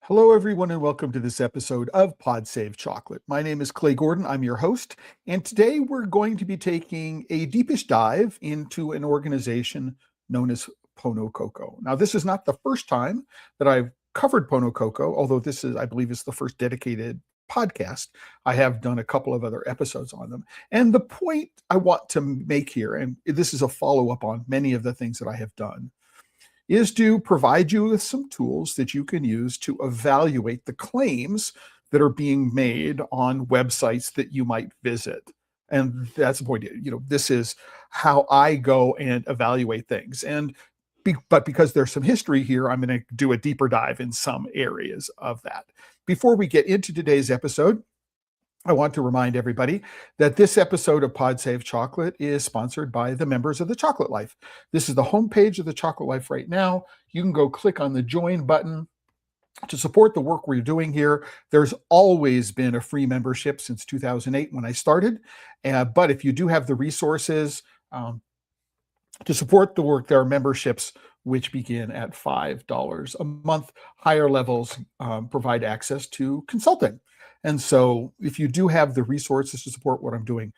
Hello, everyone, and welcome to this episode of Pod Save Chocolate. My name is Clay Gordon. I'm your host, and today we're going to be taking a deepish dive into an organization known as Pono Cocoa. Now, this is not the first time that I've covered Pono Cocoa, although this is, I believe, is the first dedicated podcast. I have done a couple of other episodes on them. And the point I want to make here, and this is a follow-up on many of the things that I have done, is to provide you with some tools that you can use to evaluate the claims that are being made on websites that you might visit. And that's the point. This is how I go and evaluate things. But because there's some history here, I'm going to do a deeper dive in some areas of that. Before we get into today's episode, I want to remind everybody that this episode of Pod Save Chocolate is sponsored by the members of the Chocolate Life. This is the homepage of the Chocolate Life right now. You can go click on the join button to support the work we're doing here. There's always been a free membership since 2008 when I started. But if you do have the resources to support the work, there are memberships which begin at $5 a month. Higher levels provide access to consulting. And so if you do have the resources to support what I'm doing,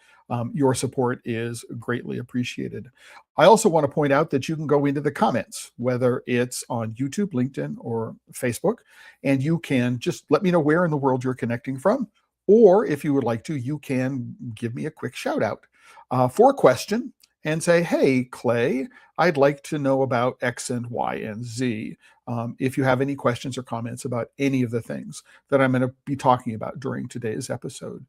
your support is greatly appreciated. I also want to point out that you can go into the comments, whether it's on YouTube, LinkedIn, or Facebook, and you can just let me know where in the world you're connecting from. Or if you would like to, you can give me a quick shout out for a question and say, hey, Clay, I'd like to know about X and Y and Z. If you have any questions or comments about any of the things that I'm going to be talking about during today's episode.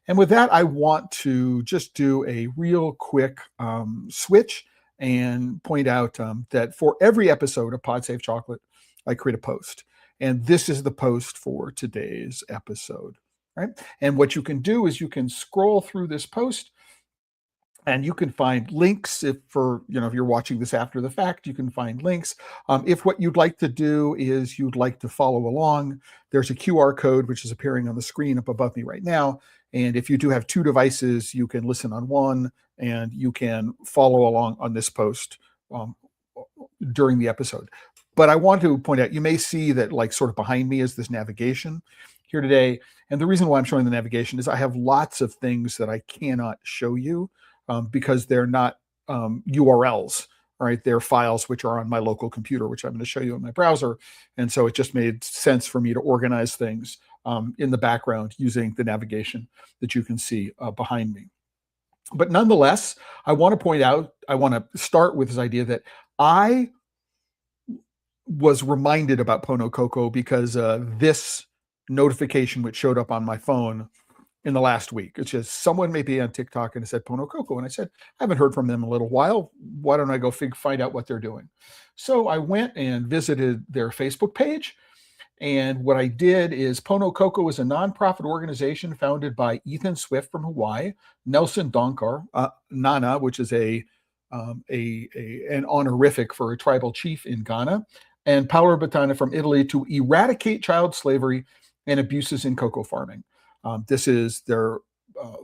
And with that, I want to just do a real quick switch and point out that for every episode of Pod Save Chocolate, I create a post. And this is the post for today's episode, right? And what you can do is you can scroll through this post, and you can find links if you're watching this after the fact, you can find links. If what you'd like to do is you'd like to follow along, there's a QR code which is appearing on the screen up above me right now. And if you do have two devices, you can listen on one and you can follow along on this post during the episode. But I want to point out, you may see that like sort of behind me is this navigation here today. And the reason why I'm showing the navigation is I have lots of things that I cannot show you because they're not URLs, right? They're files which are on my local computer, which I'm going to show you in my browser. And so it just made sense for me to organize things in the background using the navigation that you can see behind me. But nonetheless, I want to start with this idea that I was reminded about Pono Cocoa because this notification which showed up on my phone in the last week. It's just someone maybe on TikTok and it said Pono Cocoa. And I said, I haven't heard from them in a little while. Why don't I go find out what they're doing? So I went and visited their Facebook page. And what I did is Pono Cocoa is a nonprofit organization founded by Ethan Swift from Hawaii, Nelson Donkar, Nana, which is an honorific for a tribal chief in Ghana, and Paolo Bottana from Italy to eradicate child slavery and abuses in cocoa farming. This is their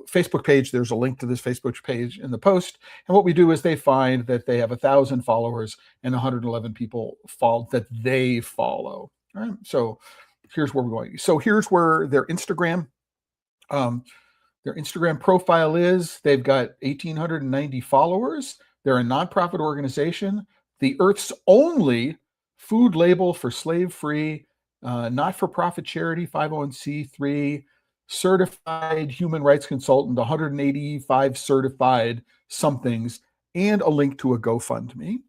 Facebook page. There's a link to this Facebook page in the post. And what we do is they find that they have 1,000 followers and 111 people that they follow. All right. So here's where we're going. So here's where their Instagram profile is. They've got 1,890 followers. They're a nonprofit organization, the Earth's only food label for slave-free, not-for-profit charity, 501c3, certified human rights consultant, 185 certified somethings, and a link to a GoFundMe.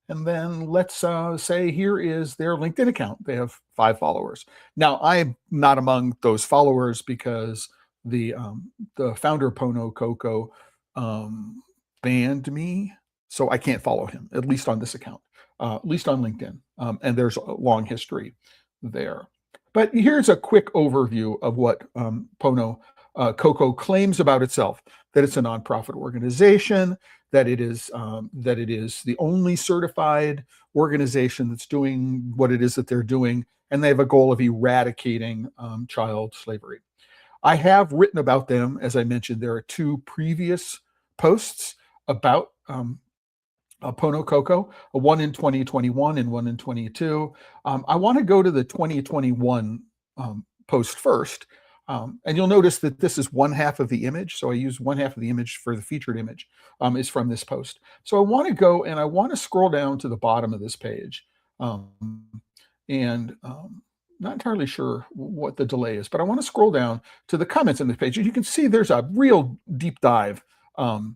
And then let's say here is their LinkedIn account. They have 5 followers. Now, I'm not among those followers because the founder of Pono Cocoa banned me, so I can't follow him, at least on this account, at least on LinkedIn. And there's a long history there. But here's a quick overview of what Pono Cocoa claims about itself: that it's a nonprofit organization, that it is the only certified organization that's doing what it is that they're doing, and they have a goal of eradicating child slavery. I have written about them, as I mentioned. There are 2 previous posts about Pono Cocoa, one in 2021 and one in 22. I want to go to the 2021 post first. And you'll notice that this is one half of the image. So I use one half of the image for the featured image is from this post. So I want to go and I want to scroll down to the bottom of this page. And not entirely sure what the delay is, but I want to scroll down to the comments on this page. And you can see there's a real deep dive. And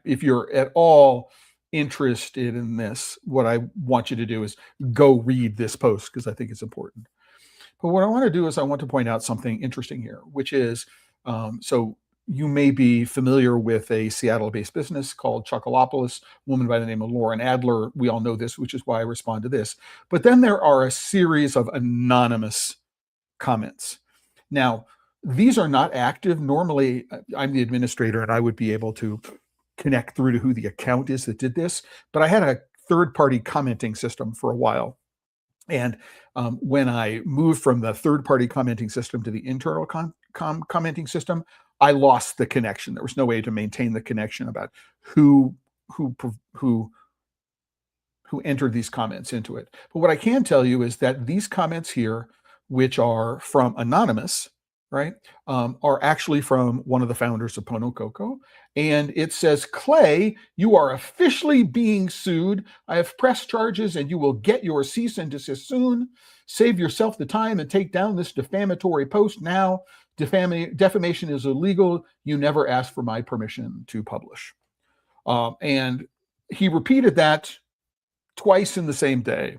if you're at all interested in this, what I want you to do is go read this post because I think it's important. But what I want to do is I want to point out something interesting here, which is, so you may be familiar with a Seattle-based business called Chocolopolis, a woman by the name of Lauren Adler. We all know this, which is why I respond to this. But then there are a series of anonymous comments. Now, these are not active. Normally, I'm the administrator and I would be able to connect through to who the account is that did this. But I had a third-party commenting system for a while. And when I moved from the third-party commenting system to the internal commenting system, I lost the connection. There was no way to maintain the connection about who entered these comments into it. But what I can tell you is that these comments here, which are from anonymous, right, are actually from one of the founders of Pono Cocoa. And it says, Clay, you are officially being sued. I have pressed charges and you will get your cease and desist soon. Save yourself the time and take down this defamatory post now. Defamation is illegal. You never asked for my permission to publish. And he repeated that twice in the same day.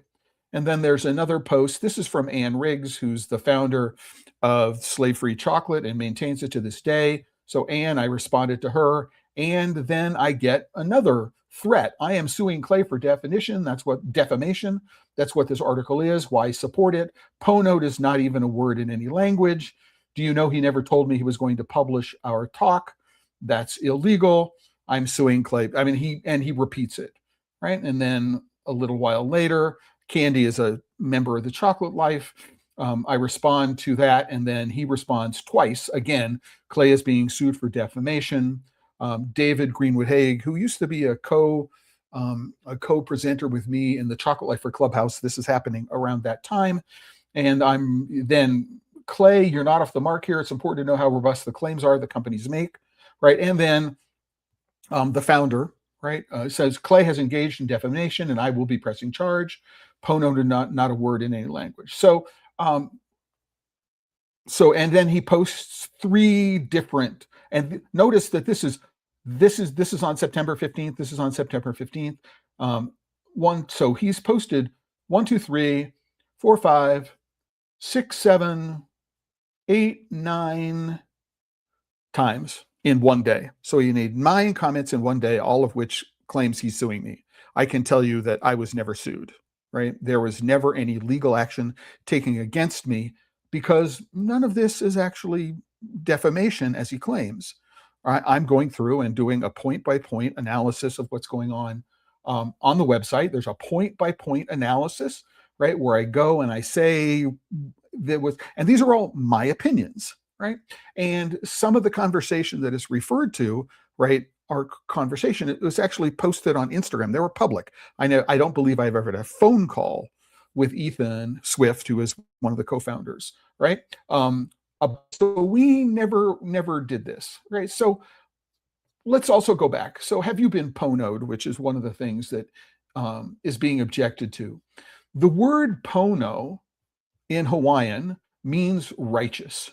And then there's another post. This is from Ann Riggs, who's the founder of Slave-Free Chocolate and maintains it to this day. So Ann, I responded to her. And then I get another threat. I am suing Clay for defamation. That's what defamation. That's what this article is. Why support it? Pono is not even a word in any language. Do you know he never told me he was going to publish our talk? That's illegal. I'm suing Clay. I mean, he repeats it, right? And then a little while later, Candy is a member of the Chocolate Life. I respond to that, and then he responds twice. Again, Clay is being sued for defamation. David Greenwood Haig, who used to be a co-presenter with me in the Chocolate Life for Clubhouse. This is happening around that time. And I'm then, Clay, you're not off the mark here. It's important to know how robust the claims are the companies make, right? And then the founder, right, says Clay has engaged in defamation and I will be pressing charge. Pono not a word in any language. So and then he posts three different, and notice that this is on September 15th. This is on September 15th. So he's posted 1, 2, 3, 4, 5, 6, 7, 8, 9 times in one day. So you need 9 comments in one day, all of which claims he's suing me. I can tell you that I was never sued, right? There was never any legal action taken against me because none of this is actually defamation as he claims. I'm going through and doing a point-by-point analysis of what's going on the website. There's a point-by-point analysis, right, where I go and I say that was, and these are all my opinions, right? And some of the conversation that is referred to, right, our conversation, it was actually posted on Instagram. They were public. I don't believe I've ever had a phone call with Ethan Swift, who is one of the co-founders, right? So we never did this, right? So let's also go back. So have you been ponoed, which is one of the things that is being objected to. The word pono in Hawaiian means righteous,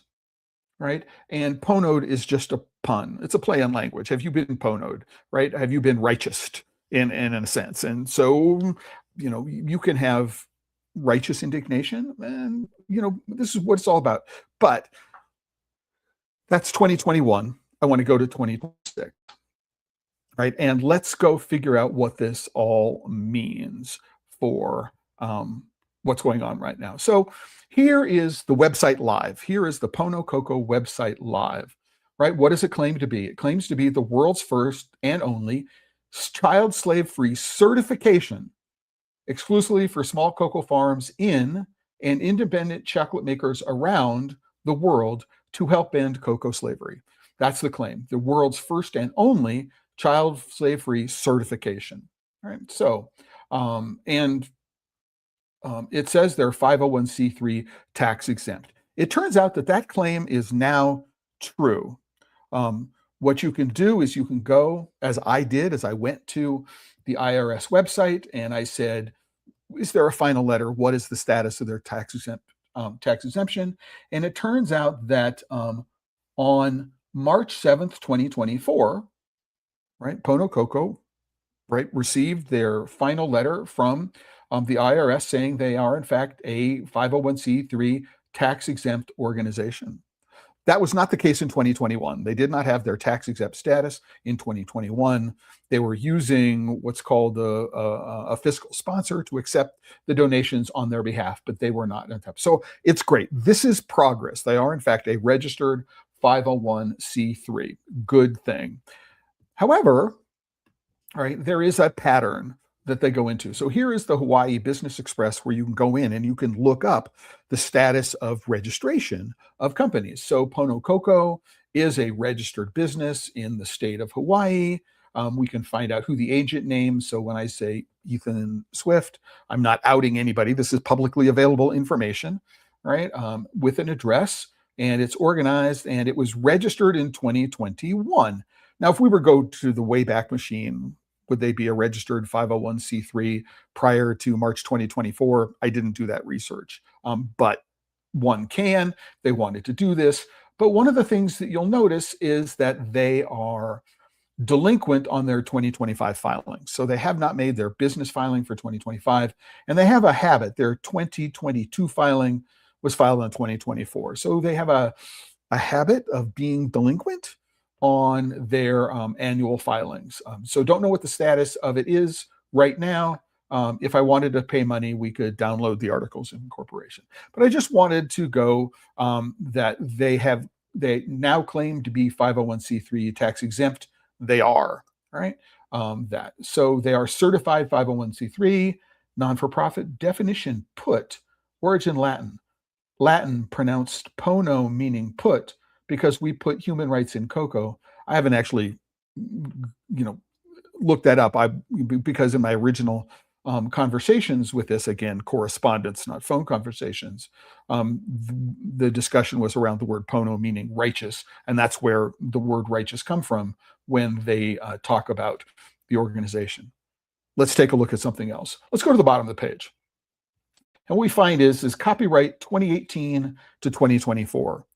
right? And ponoed is just a pun. It's a play on language. Have you been ponoed, right? Have you been righteous in a sense? And so, you can have righteous indignation, and this is what it's all about. But that's 2021. I want to go to 2026, right? And let's go figure out what this all means for what's going on right now. So here is the website live. Here is the Pono Cocoa website live, right? What does it claim to be? It claims to be the world's first and only child slave-free certification exclusively for small cocoa farms in and independent chocolate makers around the world to help end cocoa slavery. That's the claim, the world's first and only child slave-free certification. right? So, and it says they're 501c3 tax exempt. It turns out that that claim is now true. What you can do is you can go, as I did, as I went to the IRS website and I said, is there a final letter? What is the status of their tax exemption? And it turns out that on March 7th, 2024, right, Pono Cocoa, right, received their final letter from the IRS saying they are, in fact, a 501c3 tax exempt organization. That was not the case in 2021. They did not have their tax exempt status in 2021. They were using what's called a fiscal sponsor to accept the donations on their behalf, but they were not. So it's great. This is progress. They are, in fact, a registered 501c3. Good thing. However, all right, there is a pattern that they go into. So here is the Hawaii Business Express where you can go in and you can look up the status of registration of companies. So Pono Cocoa is a registered business in the state of Hawaii. We can find out who the agent names. So when I say Ethan Swift, I'm not outing anybody. This is publicly available information, right? With an address, and it's organized, and it was registered in 2021. Now, if we were to go to the Wayback Machine, would they be a registered 501c3 prior to March 2024? I didn't do that research, but one can. They wanted to do this. But one of the things that you'll notice is that they are delinquent on their 2025 filings. So they have not made their business filing for 2025, and they have a habit. Their 2022 filing was filed in 2024. So they have a habit of being delinquent on their annual filings. So don't know what the status of it is right now. If I wanted to pay money, we could download the articles of incorporation. But I just wanted to go that they now claim to be 501c3 tax exempt. They are, right? So they are certified 501c3, non-for-profit, definition put, origin Latin. Latin pronounced pono, meaning put, because we put human rights in cocoa. I haven't actually, looked that up. Because in my original conversations with this, again, correspondence, not phone conversations, the discussion was around the word pono, meaning righteous, and that's where the word righteous come from when they talk about the organization. Let's take a look at something else. Let's go to the bottom of the page. And what we find is copyright 2018 to 2024.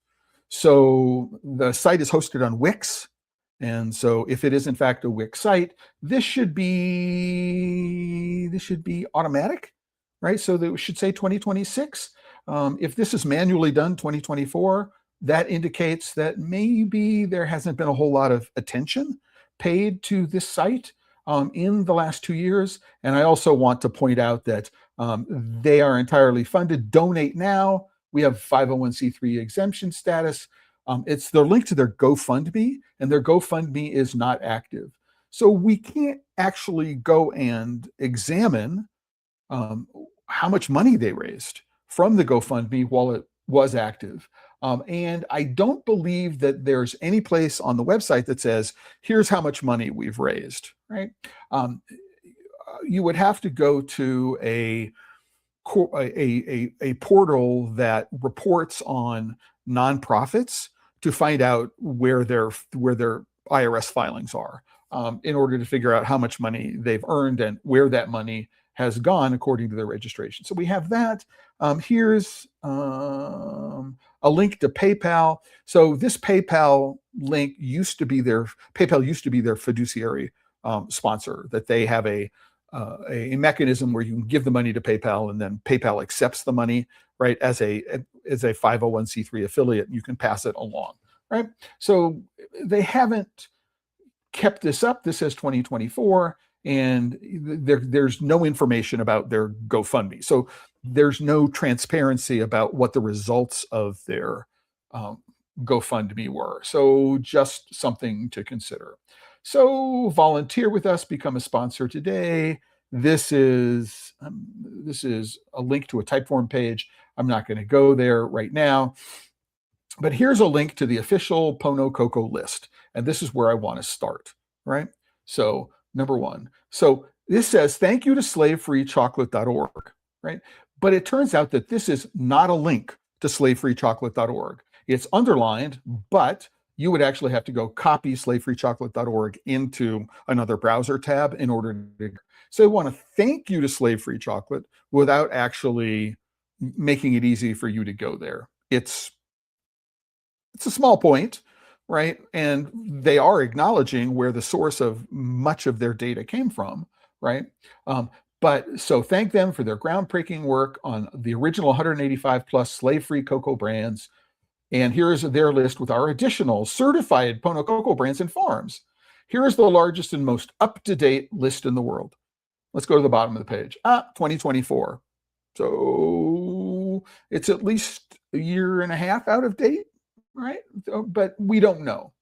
So the site is hosted on Wix. And so if it is in fact a Wix site, this should be automatic, right? So that should say 2026. If this is manually done 2024, that indicates that maybe there hasn't been a whole lot of attention paid to this site in the last 2 years. And I also want to point out that they are entirely funded. Donate now. We have 501c3 exemption status. It's their link to their GoFundMe, and their GoFundMe is not active. So we can't actually go and examine how much money they raised from the GoFundMe while it was active. And I don't believe that there's any place on the website that says, here's how much money we've raised, right? You would have to go to a portal that reports on nonprofits to find out where their IRS filings are in order to figure out how much money they've earned and where that money has gone according to their registration. So we have that. Here's a link to PayPal. So this PayPal link used to be their fiduciary sponsor, that they have a mechanism where you can give the money to PayPal and then PayPal accepts the money, right, as a 501c3 affiliate, and you can pass it along, right? So they haven't kept this up. This says 2024, and there's no information about their GoFundMe. So there's no transparency about what the results of their GoFundMe were. So just something to consider. So volunteer with us, become a sponsor today. This is a link to a Typeform page. I'm not going to go there right now, but here's a link to the official Pono Cocoa list. And this is where I want to start, right? So number one. So This says, thank you to slavefreechocolate.org, right? But it turns out that this is not a link to slavefreechocolate.org. It's underlined, but you would actually have to go copy slavefreechocolate.org into another browser tab in order to. So they want to thank you to Slave Free Chocolate without actually making it easy for you to go there. It's a small point, right? And they are acknowledging where the source of much of their data came from, right? But so thank them for their groundbreaking work on the original 185 plus slave-free cocoa brands. And here's their list with our additional certified Pono Cocoa brands and farms. Here is the largest and most up-to-date list in the world. Let's go to the bottom of the page. 2024. So it's at least a year and a half out of date, right? But we don't know.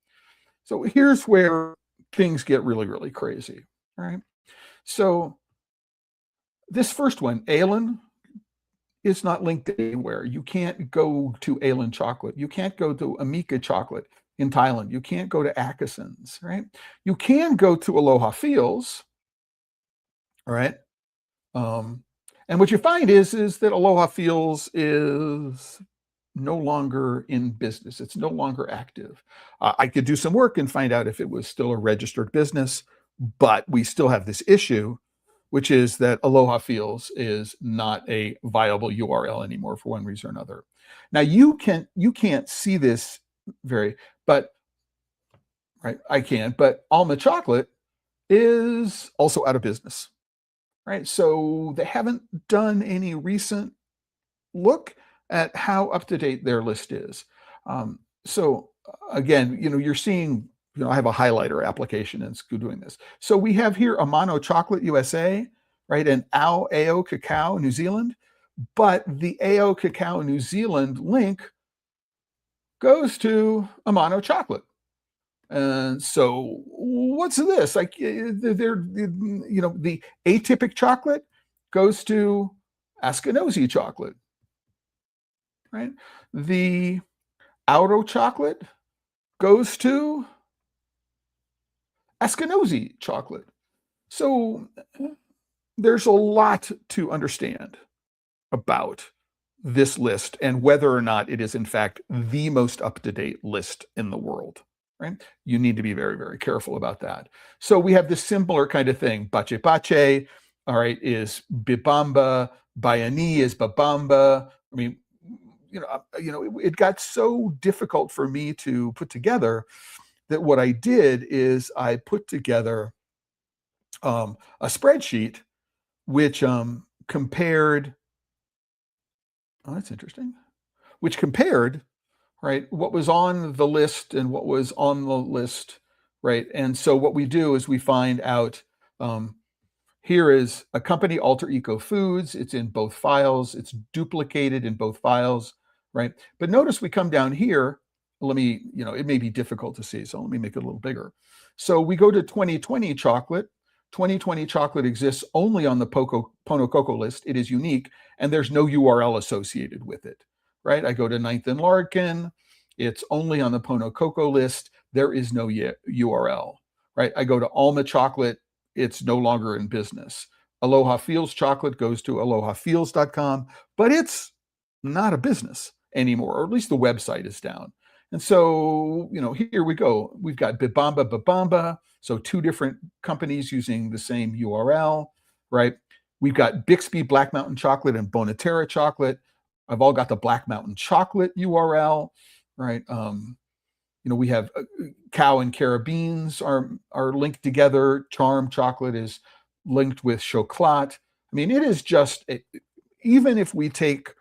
So here's where things get really, really crazy, right? So this first one, Alan, is not linked anywhere. You can't go to Alan chocolate. You can't go to Amika chocolate in Thailand. You can't go to Akason's, right? You can go to Aloha Fields, all right? And what you find is that Aloha Fields is no longer in business. It's no longer active. I could do some work and find out if it was still a registered business, but we still have this issue, which is that Aloha Fields is not a viable URL anymore for one reason or another. Now you can't see this but right, I can, but Alma Chocolate is also out of business, right? So they haven't done any recent look at how up to date their list is. So again, you're seeing, I have a highlighter application and it's doing this. So we have here Amano Chocolate USA, right? And AO Cacao New Zealand, but the AO Cacao New Zealand link goes to Amano Chocolate. And so what's this? Like the atypic chocolate goes to Askinosie chocolate, right? The Auto chocolate goes to Askinosie chocolate. So there's a lot to understand about this list and whether or not it is in fact the most up-to-date list in the world, right? You need to be very, very careful about that. So we have this similar kind of thing. Bache Bache, all right, is Bibamba. Bayani is Babamba. I mean, it got so difficult for me to put together that what I did is I put together a spreadsheet which compared, oh, that's interesting, which compared, right, what was on the list and what was on the list, right? And so what we do is we find out, here is a company, Alter Eco Foods. It's in both files. It's duplicated in both files, right? But notice we come down here. Let me, it may be difficult to see, so let me make it a little bigger. So we go to 2020 chocolate. 2020 chocolate exists only on the Pono Cocoa list. It is unique, and there's no URL associated with it, right? I go to 9th and Larkin. It's only on the Pono Cocoa list. There is no URL, right? I go to Alma chocolate. It's no longer in business. Aloha Fields chocolate goes to alohafields.com, but it's not a business anymore, or at least the website is down. And so, here we go. We've got Babamba, so two different companies using the same URL, right? We've got Bixby Black Mountain Chocolate and Bonaterra Chocolate. I've all got the Black Mountain Chocolate URL, right? We have Cow and Carabines are linked together. Charm Chocolate is linked with Chocolat. I mean, it is just, even if we take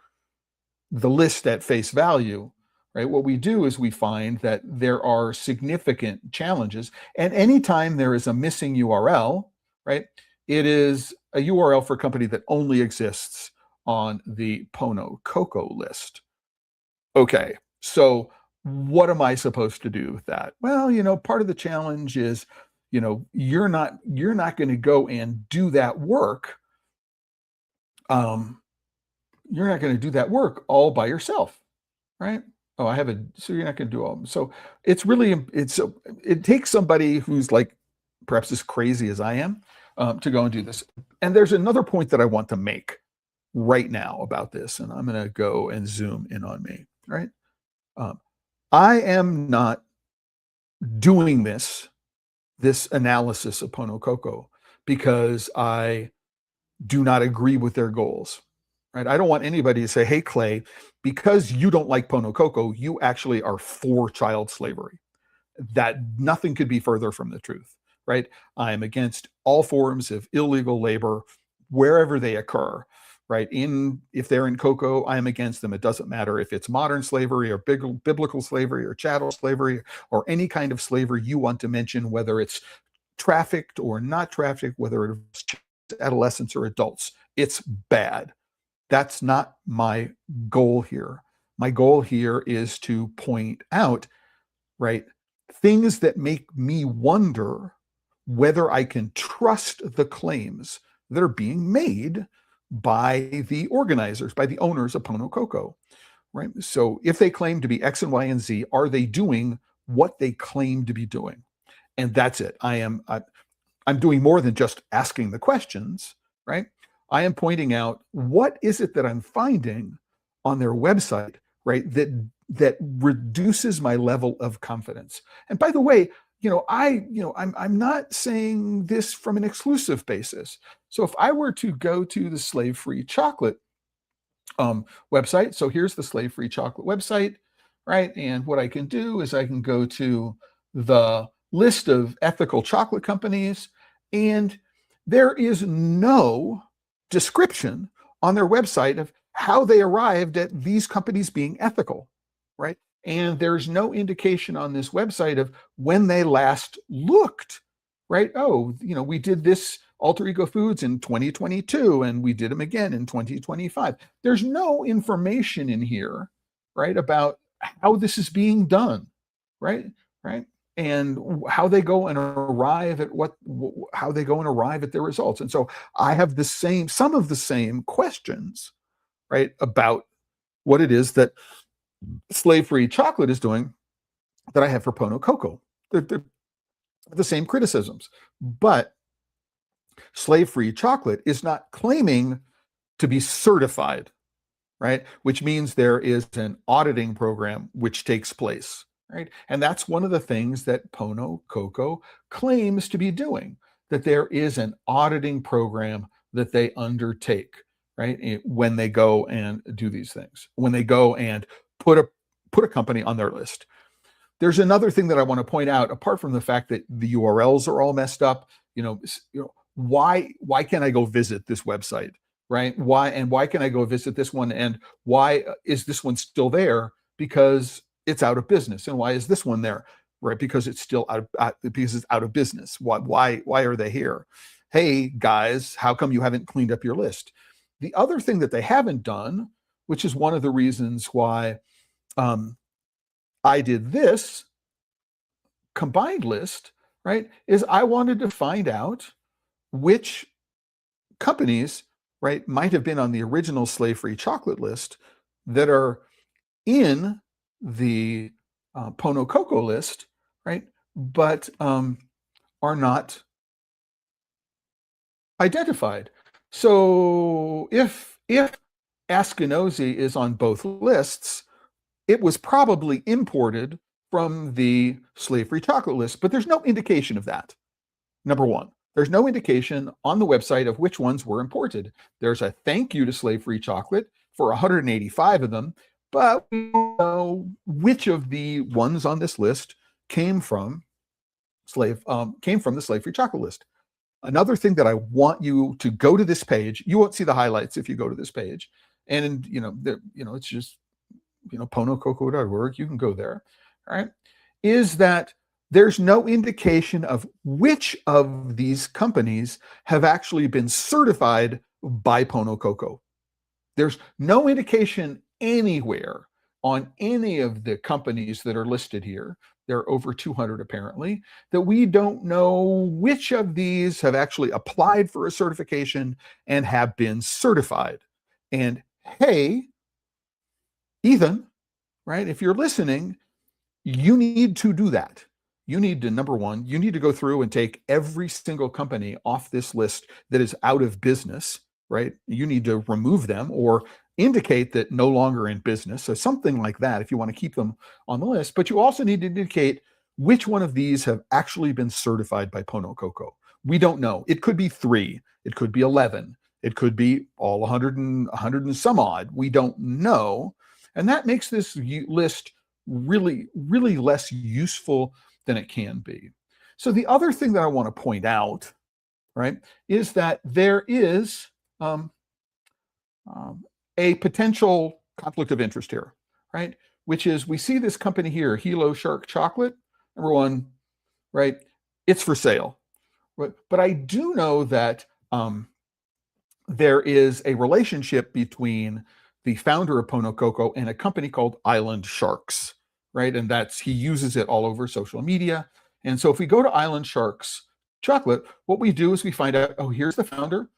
the list at face value, right, what we do is we find that there are significant challenges. And anytime there is a missing URL, right, it is a URL for a company that only exists on the Pono Cocoa list. Okay, so what am I supposed to do with that? Well, part of the challenge is, you're not going to go and do that work. You're not going to do that work all by yourself, right? Oh, so you're not going to do all. So it's really, it takes somebody who's like perhaps as crazy as I am, to go and do this. And there's another point that I want to make right now about this, and I'm going to go and zoom in on me, right? I am not doing this analysis of Pono Cocoa because I do not agree with their goals, right? I don't want anybody to say, hey, Clay, because you don't like Pono Cocoa, you actually are for child slavery. That nothing could be further from the truth, right? I am against all forms of illegal labor wherever they occur, right? If they're in cocoa, I am against them. It doesn't matter if it's modern slavery or biblical slavery or chattel slavery or any kind of slavery you want to mention, whether it's trafficked or not trafficked, whether it's adolescents or adults. It's bad. That's not my goal here. My goal here is to point out, right, things that make me wonder whether I can trust the claims that are being made by the organizers, by the owners of Pono Cocoa, right? So if they claim to be X and Y and Z, are they doing what they claim to be doing? And that's it. I'm doing more than just asking the questions, right? I am pointing out what is it that I'm finding on their website, right, that reduces my level of confidence. And by the way, I'm not saying this from an exclusive basis. So if I were to go to the Slave Free Chocolate website, so here's the Slave Free Chocolate website, right? And what I can do is I can go to the list of ethical chocolate companies, and there is no description on their website of how they arrived at these companies being ethical, right? And there's no indication on this website of when they last looked, right? Oh, we did this Alter Ego Foods in 2022, and we did them again in 2025. There's no information in here, right, about how this is being done, right? And how they go and arrive at their results. And so I have some of the same questions, right, about what it is that slave-free chocolate is doing that I have for Pono Cocoa. They're the same criticisms, but slave-free chocolate is not claiming to be certified, right? Which means there is an auditing program which takes place, right? And that's one of the things that Pono Cocoa claims to be doing, that there is an auditing program that they undertake, right? When they go and do these things, when they go and put a company on their list. There's another thing that I want to point out, apart from the fact that the URLs are all messed up. Why can't I go visit this website, right? Why can I go visit this one? And why is this one still there? Because it's out of business. And why is this one there? Right? Because it's still because it's out of business. Why are they here? Hey guys, how come you haven't cleaned up your list? The other thing that they haven't done, which is one of the reasons why I did this combined list, right, is I wanted to find out which companies, right, might have been on the original slave-free chocolate list that are in the Pono Cocoa list, right, but are not identified. So if Askinosie is on both lists, it was probably imported from the slave-free chocolate list, but there's no indication of that. Number one, there's no indication on the website of which ones were imported. There's a thank you to slave-free chocolate for 185 of them, but we don't know which of the ones on this list came from the slave-free chocolate list. Another thing that I want you to go to this page. You won't see the highlights if you go to this page, and it's just ponococoa.org. You can go there. All right, is that there's no indication of which of these companies have actually been certified by Pono Cocoa. There's no indication anywhere on any of the companies that are listed here. There are over 200 apparently, that we don't know which of these have actually applied for a certification and have been certified. And hey, Ethan, right, if you're listening, you need to do that. you need to, number one, you need to go through and take every single company off this list that is out of business, right? You need to remove them or indicate that no longer in business. So something like that, if you want to keep them on the list. But you also need to indicate which one of these have actually been certified by Pono Cocoa. We don't know. It could be 3, it could be 11, it could be all 100 and some odd. We don't know. And that makes this list really, really less useful than it can be. So the other thing that I want to point out, right, is that there is a potential conflict of interest here, right? Which is, we see this company here, Hilo Shark Chocolate. Number one, right? It's for sale. But I do know that there is a relationship between the founder of Pono Cocoa and a company called Island Sharks, right? And he uses it all over social media. And so if we go to Island Sharks Chocolate, what we do is we find out, oh, here's the founder,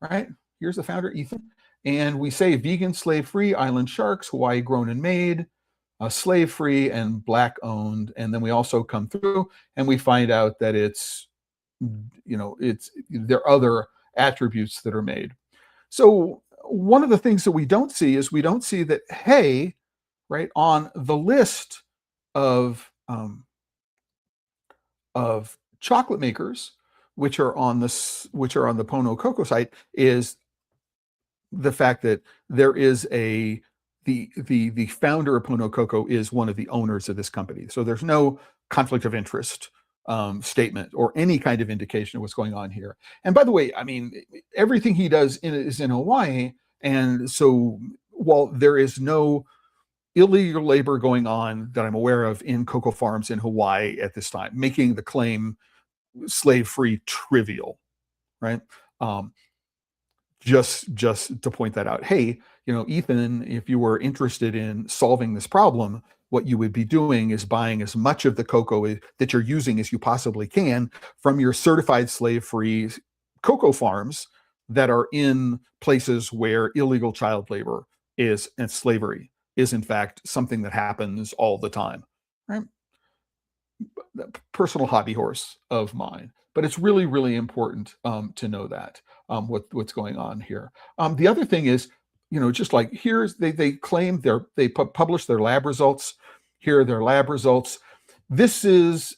right? Here's the founder, Ethan. And we say vegan, slave-free, Island Sharks, Hawaii grown and made, slave-free and Black-owned. And then we also come through and we find out that there are other attributes that are made. So one of the things that we don't see is we don't see that, hey, right, on the list of chocolate makers, which are on the Pono Cocoa site, is the fact that there is the founder of Pono Cocoa is one of the owners of this company. So there's no conflict of interest statement or any kind of indication of what's going on here. And by the way, I mean, everything he does is in Hawaii. And so while there is no illegal labor going on that I'm aware of in cocoa farms in Hawaii at this time, making the claim slave-free trivial, right? Just to point that out. Hey, Ethan, if you were interested in solving this problem, what you would be doing is buying as much of the cocoa that you're using as you possibly can from your certified slave-free cocoa farms that are in places where illegal child labor and slavery is in fact something that happens all the time, right? Personal hobby horse of mine. But it's really, really important to know that what's going on here. The other thing is, just like they claim they publish their lab results. Here are their lab results. This is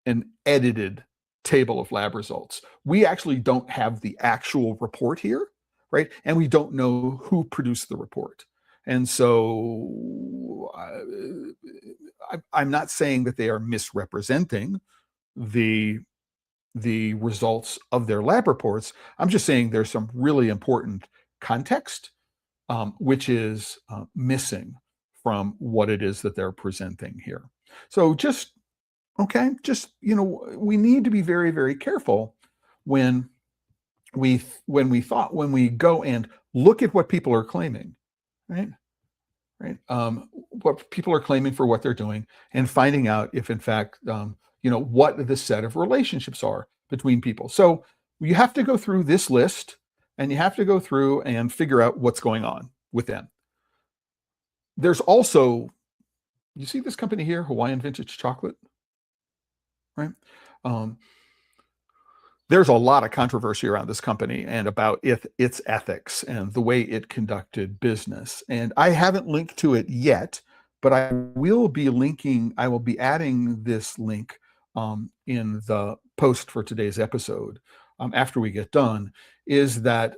an edited table of lab results. We actually don't have the actual report here, right? And we don't know who produced the report. And so I'm not saying that they are misrepresenting the results of their lab reports. I'm just saying there's some really important context, which is missing from what it is that they're presenting here. So we need to be very, very careful when we go and look at what people are claiming, right? What people are claiming for what they're doing, and finding out if in fact what the set of relationships are between people. So you have to go through this list and you have to go through and figure out what's going on with them. There's also, you see this company here, Hawaiian Vintage Chocolate, right? There's a lot of controversy around this company and about its ethics and the way it conducted business. And I haven't linked to it yet, but I will be adding this link in the post for today's episode after we get done, is that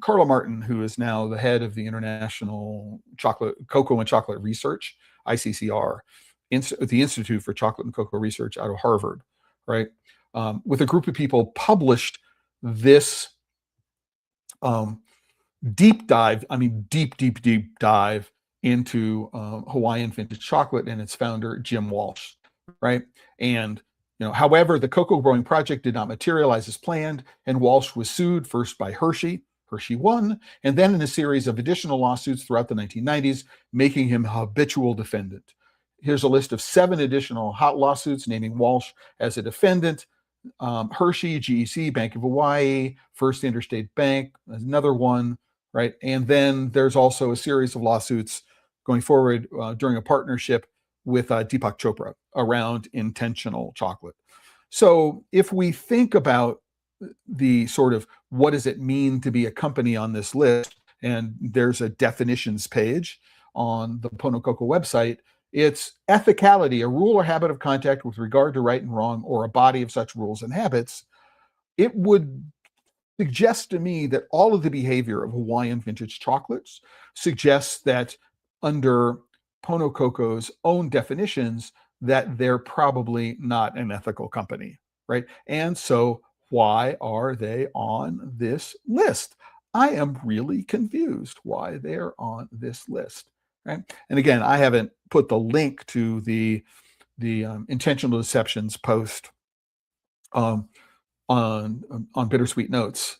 Carla Martin, who is now the head of the International Cocoa and Chocolate Research, ICCR, the Institute for Chocolate and Cocoa Research out of Harvard, right? With a group of people, published this deep dive into Hawaiian Vintage Chocolate and its founder, Jim Walsh, right? And however, the cocoa growing project did not materialize as planned, and Walsh was sued first by Hershey. Hershey won, and then in a series of additional lawsuits throughout the 1990s, making him a habitual defendant. Here's a list of 7 additional hot lawsuits naming Walsh as a defendant. Hershey, GEC, Bank of Hawaii, First Interstate Bank, another one, right? And then there's also a series of lawsuits going forward during a partnership with Deepak Chopra around intentional chocolate. So if we think about the sort of what does it mean to be a company on this list, and there's a definitions page on the Pono Cocoa website. It's ethicality, a rule or habit of contact with regard to right and wrong, or a body of such rules and habits. It would suggest to me that all of the behavior of Hawaiian vintage chocolates suggests that under Pono Cocoa's own definitions, that they're probably not an ethical company, right? And so why are they on this list? I am really confused why they're on this list, right? And again, I haven't put the link to the intentional deceptions post on Bittersweet Notes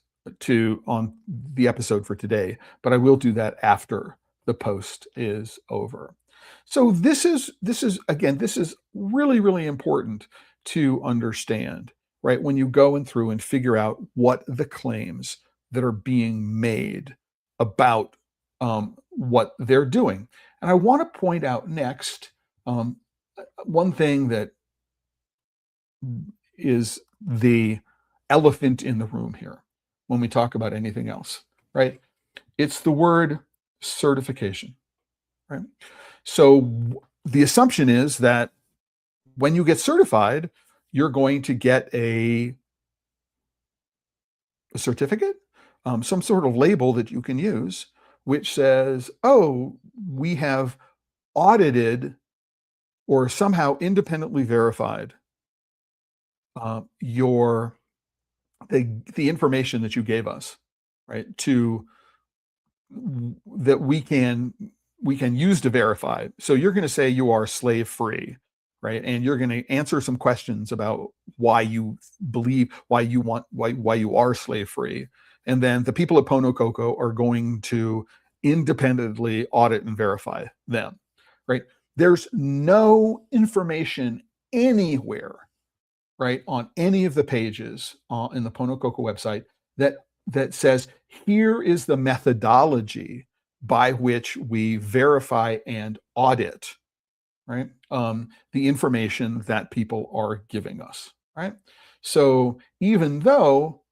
on the episode for today, but I will do that after the post is over. So this is really, really important to understand, right? When you go in through and figure out what the claims that are being made about what they're doing. And I want to point out next one thing that is the elephant in the room here when we talk about anything else, right? It's the word certification, right? So the assumption is that when you get certified, you're going to get a certificate, some sort of label that you can use, which says, oh, we have audited or somehow independently verified the information that you gave us, right? That we can use to verify. So you're going to say you are slave free, right? And you're going to answer some questions about why you believe, why you are slave free. And then the people at Pono Cocoa are going to independently audit and verify them, right? There's no information anywhere, right, on any of the pages in the Pono Cocoa website that says, here is the methodology by which we verify and audit, right, the information that people are giving us, right? So even though,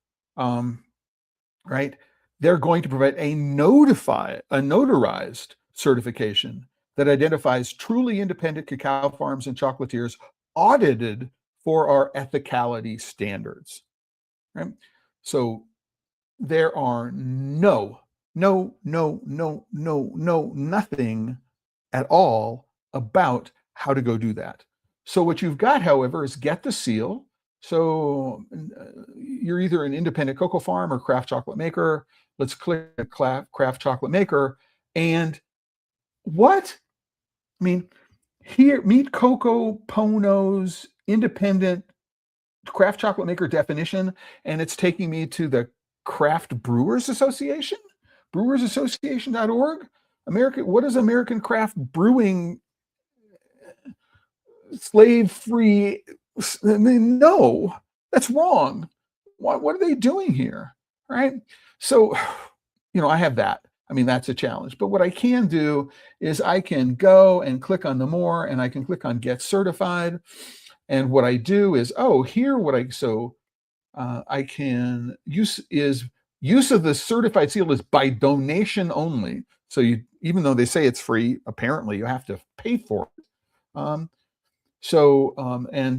right, they're going to provide a notarized certification that identifies truly independent cacao farms and chocolatiers audited for our ethicality standards, right? So there are nothing at all about how to go do that. So what you've got, however, is get the seal. So you're either an independent cocoa farm or craft chocolate maker. Let's click craft chocolate maker. And what? I mean, here, meet Cocoa Pono's independent craft chocolate maker definition, and it's taking me to the Craft Brewers Association, brewersassociation.org. What is American craft brewing? Slave-free? I mean, no, that's wrong. What are they doing here, right? So, I have that. I mean, that's a challenge. But what I can do is I can go and click on the more, and I can click on Get Certified. And what I do is, I can use of the certified seal is by donation only. So even though they say it's free, apparently you have to pay for it. And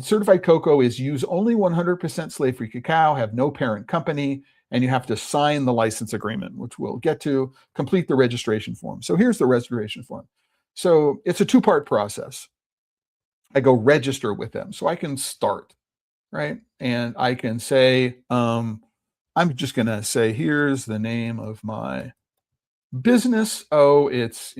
certified cocoa is use only 100% slave-free cacao, have no parent company, and you have to sign the license agreement, which we'll get to, complete the registration form. So here's the registration form. So it's a two-part process. I go register with them. So I can start, right? And I can say, I'm just going to say, here's the name of my business. Oh, it's,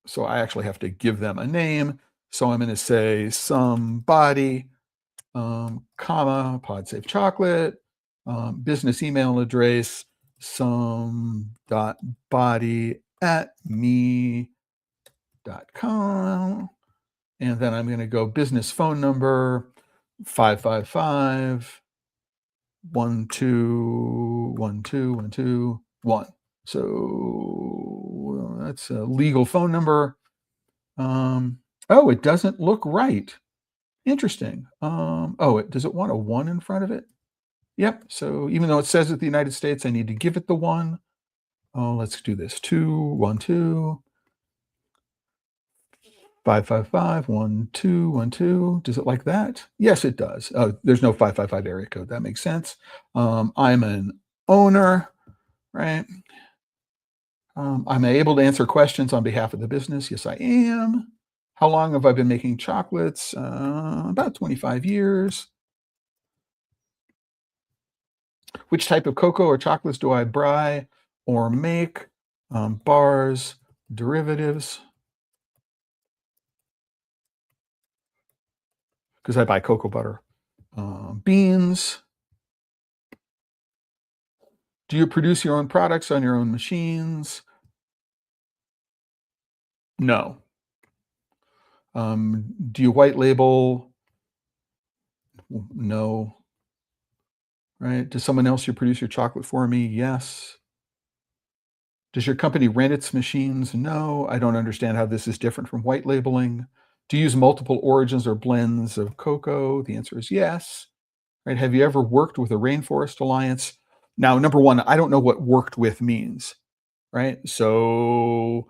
so I actually have to give them a name. So I'm going to say somebody, PodSafe Chocolate, business email address, some.body@me.com. And then I'm going to go business phone number 555-1212-121. So that's a legal phone number. Oh, it doesn't look right. Interesting. Oh, does it want a 1 in front of it? Yep. So even though it says it the United States, I need to give it the 1. Oh, let's do this. 2, 1, 2, 5, 5, 5, 1, 2, 1, 2. Does it like that? Yes, it does. Oh, there's no 555 area code. That makes sense. I'm an owner, right? Am I able to answer questions on behalf of the business? Yes, I am. How long have I been making chocolates? About 25 years. Which type of cocoa or chocolates do I buy or make? Bars, derivatives, because I buy cocoa butter. Beans. Do you produce your own products on your own machines? No. Do you white label? No. Right? Does someone else you produce your chocolate for me? Yes. Does your company rent its machines? No. I don't understand how this is different from white labeling. Do you use multiple origins or blends of cocoa? The answer is yes. Right? Have you ever worked with a rainforest alliance? Now, number one, I don't know what worked with means, right? So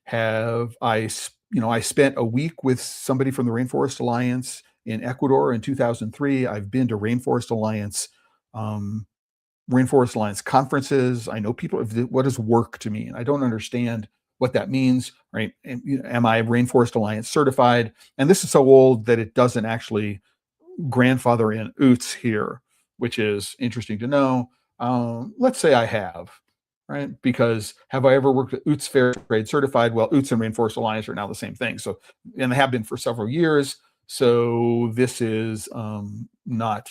I spent a week with somebody from the Rainforest Alliance in Ecuador in 2003. I've been to um, Rainforest Alliance conferences. I know people. What does work to mean? I don't understand what that means, right? And, am I Rainforest Alliance certified? And this is so old that it doesn't actually grandfather in OOTS here, which is interesting to know. Let's say I have, right? Because have I ever worked with OOTS Fair Trade Certified? Well, OOTS and Rainforest Alliance are now the same thing. So, and they have been for several years. So this is not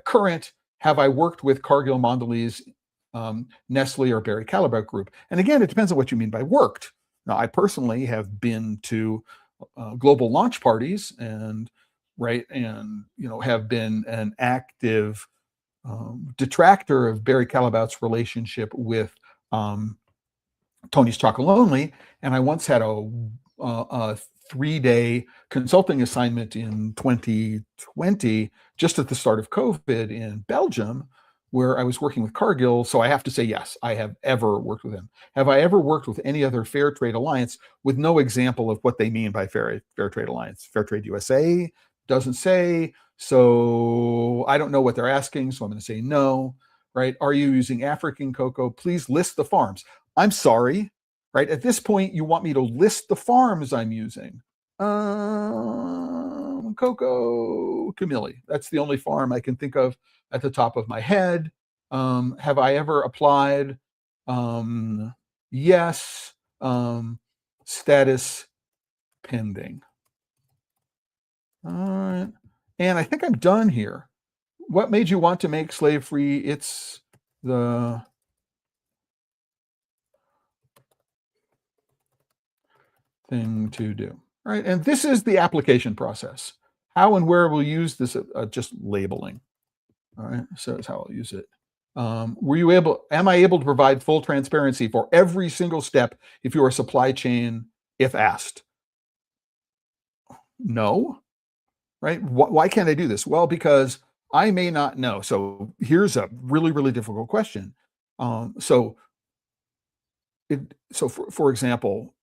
current. Have I worked with Cargill, Mondelez, Nestle, or Barry Callebaut Group? And again, it depends on what you mean by worked. Now, I personally have been to global launch parties and right and have been an active detractor of Barry Callebaut's relationship with um, Tony's Chocolonely, and I once had a 3-day consulting assignment in 2020, just at the start of COVID in Belgium, where I was working with Cargill. So I have to say, yes, I have ever worked with him. Have I ever worked with any other Fair Trade Alliance with no example of what they mean by Fair Trade Alliance? Fair Trade USA doesn't say. So I don't know what they're asking. So I'm going to say no, right? Are you using African cocoa? Please list the farms. I'm sorry, right? At this point, you want me to list the farms I'm using. Coco Camilli. That's the only farm I can think of at the top of my head. Have I ever applied? Yes. Status pending. All right. And I think I'm done here. What made you want to make slave free? It's the thing to do, right? And this is the application process. How and where we'll use this, just labeling. All right, so that's how I'll use it. Am I able to provide full transparency for every single step if you're a supply chain, if asked? No, right? Why can't I do this? Well, because I may not know. So here's a really, really difficult question. Um, so for example,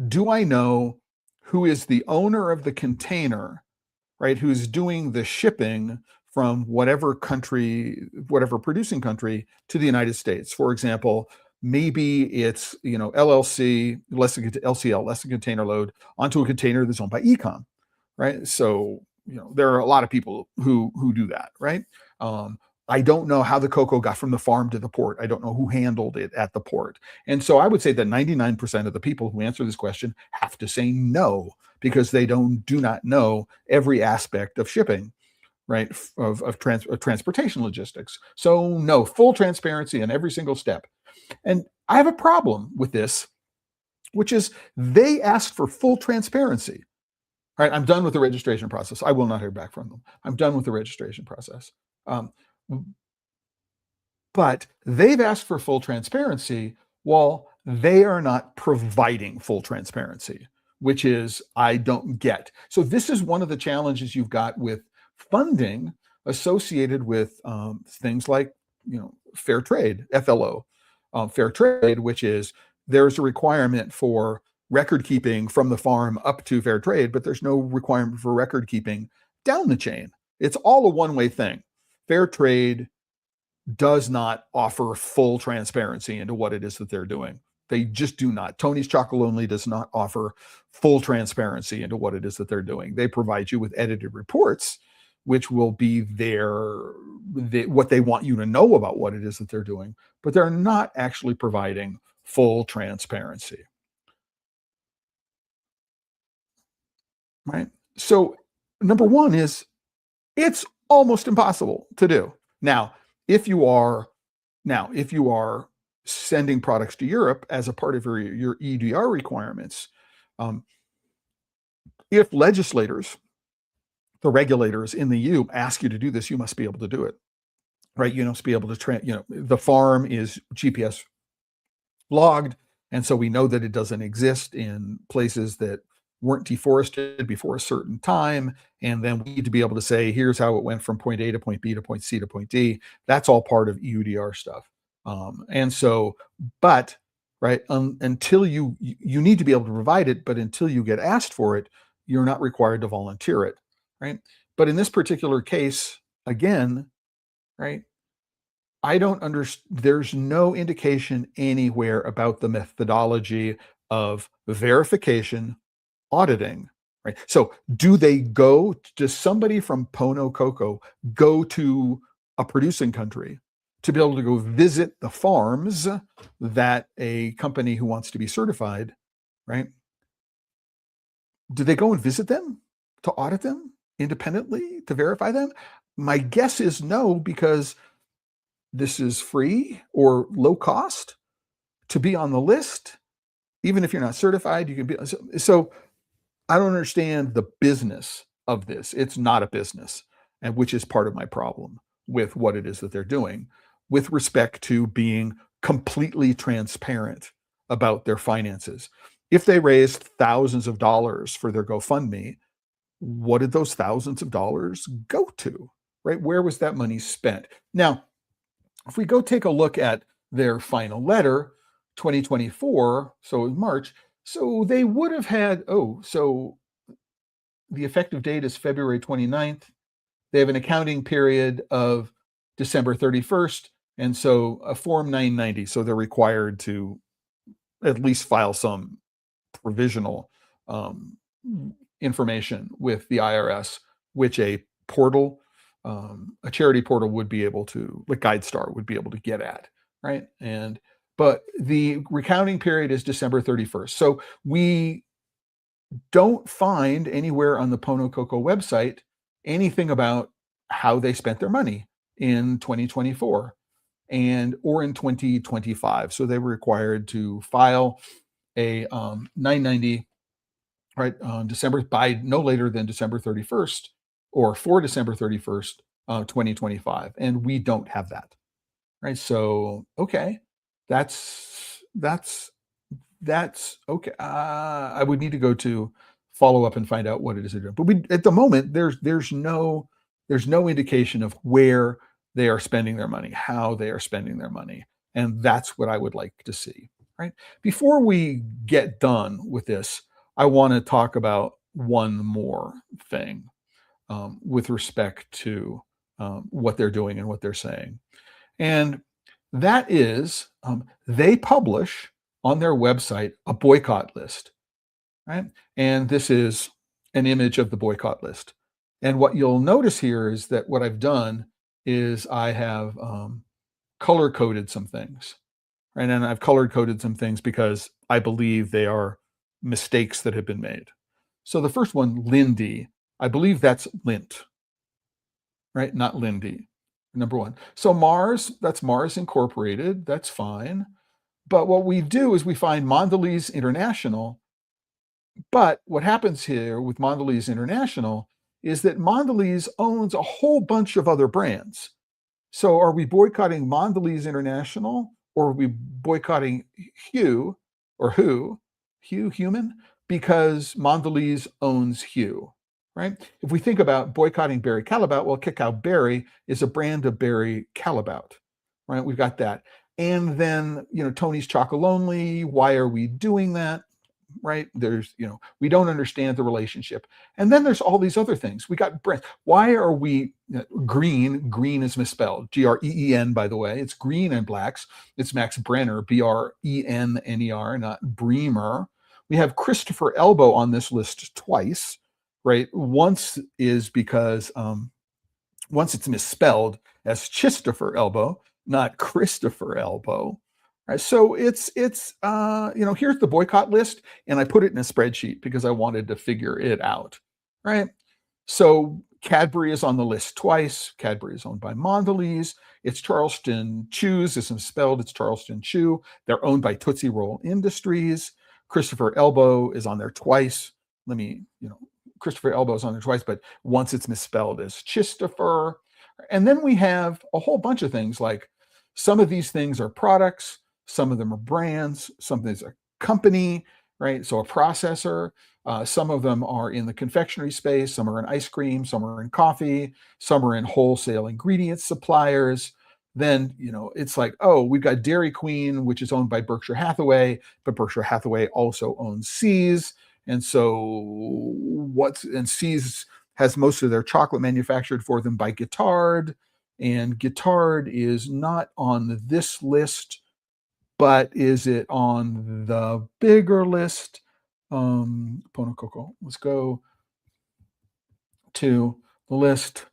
do I know who is the owner of the container, right? Who's doing the shipping from whatever country, whatever producing country to the United States? For example, maybe it's LLC, less than LCL, less than container load onto a container that's owned by Ecom, right? So there are a lot of people who do that, right? I don't know how the cocoa got from the farm to the port. I don't know who handled it at the port. And so I would say that 99% of the people who answer this question have to say no, because they do not know every aspect of shipping, right? Of transportation logistics. So no, full transparency in every single step. And I have a problem with this, which is they asked for full transparency. All right, I'm done with the registration process. I will not hear back from them. I'm done with the registration process. Um, but they've asked for full transparency while they are not providing full transparency. which is I don't get. So this is one of the challenges you've got with funding associated with things like, fair trade, FLO, fair trade, which is there's a requirement for record keeping from the farm up to fair trade, but there's no requirement for record keeping down the chain. It's all a one-way thing. Fair trade does not offer full transparency into what it is that they're doing. They just do not. Tony's Chocolonely does not offer full transparency into what it is that they're doing. They provide you with edited reports, which will be what they want you to know about what it is that they're doing, but they're not actually providing full transparency. Right? So number one is it's almost impossible to do. Now, if you are sending products to Europe as a part of your EUDR requirements, if legislators, the regulators in the EU ask you to do this, you must be able to do it, right? You must be able to, the farm is GPS logged, and so we know that it doesn't exist in places that weren't deforested before a certain time, and then we need to be able to say, here's how it went from point A to point B to point C to point D. That's all part of EUDR stuff. And so, but right, until you need to be able to provide it, but until you get asked for it, you're not required to volunteer it, right? But in this particular case, again, right, I don't understand. There's no indication anywhere about the methodology of verification, auditing, right? So does somebody from Pono Cocoa go to a producing country to be able to go visit the farms that a company who wants to be certified, right? Do they go and visit them to audit them independently to verify them? My guess is no, because this is free or low cost to be on the list. Even if you're not certified, you can be. So I don't understand the business of this. It's not a business, and which is part of my problem with what it is that they're doing with respect to being completely transparent about their finances. If they raised thousands of dollars for their GoFundMe, what did those thousands of dollars go to, right? Where was that money spent? Now, if we go take a look at their final letter, 2024, so in March, so they would have had, so the effective date is February 29th. They have an accounting period of December 31st, and so a Form 990, so they're required to at least file some provisional information with the IRS, which a portal, a charity portal would be able to, like GuideStar would be able to get at, right? But the recounting period is December 31st. So we don't find anywhere on the Pono Cocoa website anything about how they spent their money in 2024 or in 2025. So they were required to file a 990, right, on December, by no later than December 31st or for December 31st, 2025. And we don't have that, right? So, okay, that's okay. I would need to go to follow up and find out what it is they're doing. But at the moment, there's no indication of where they are spending their money, how they are spending their money. And that's what I would like to see, right? Before we get done with this, I want to talk about one more thing with respect to what they're doing and what they're saying. And that is they publish on their website a boycott list, right? And this is an image of the boycott list. And what you'll notice here is that what I've done is I have color coded some things, right? And I've color coded some things because I believe they are mistakes that have been made. So the first one, Lindy, I believe that's Lint, right? Not Lindy, number one. So Mars, that's Mars Incorporated. That's fine. But what we do is we find Mondelez International. But what happens here with Mondelez International is that Mondelez owns a whole bunch of other brands. So are we boycotting Mondelez International, or are we boycotting Hugh Human? because Mondelez owns Hue, right? If we think about boycotting Barry Callebaut, well, Cacao Berry is a brand of Barry Callebaut, right? We've got that. And then, Tony's Chocolonely, why are we doing that? Right? There's, we don't understand the relationship. And then there's all these other things. We got brands. Why are we green? Green is misspelled. Green, by the way. It's Green and Blacks. It's Max Brenner, Brenner, not Bremer. We have Christopher Elbow on this list twice, right? Once is because once it's misspelled as Christopher Elbow, not Christopher Elbow. Right, so it's here's the boycott list, and I put it in a spreadsheet because I wanted to figure it out, right? So Cadbury is on the list twice. Cadbury is owned by Mondelez. It's Charleston Chews. It's misspelled. It's Charleston Chew. They're owned by Tootsie Roll Industries. Christopher Elbow is on there twice. Christopher Elbow is on there twice, but once it's misspelled as Christopher. And then we have a whole bunch of things like some of these things are products. Some of them are brands, some of them is a company, right? So a processor. Some of them are in the confectionery space, some are in ice cream, some are in coffee, some are in wholesale ingredients suppliers. Then, it's like, oh, we've got Dairy Queen, which is owned by Berkshire Hathaway, but Berkshire Hathaway also owns See's. And so See's has most of their chocolate manufactured for them by Guittard. And Guittard is not on this list, but is it on the bigger list? Pono Cocoa. Let's go to the list.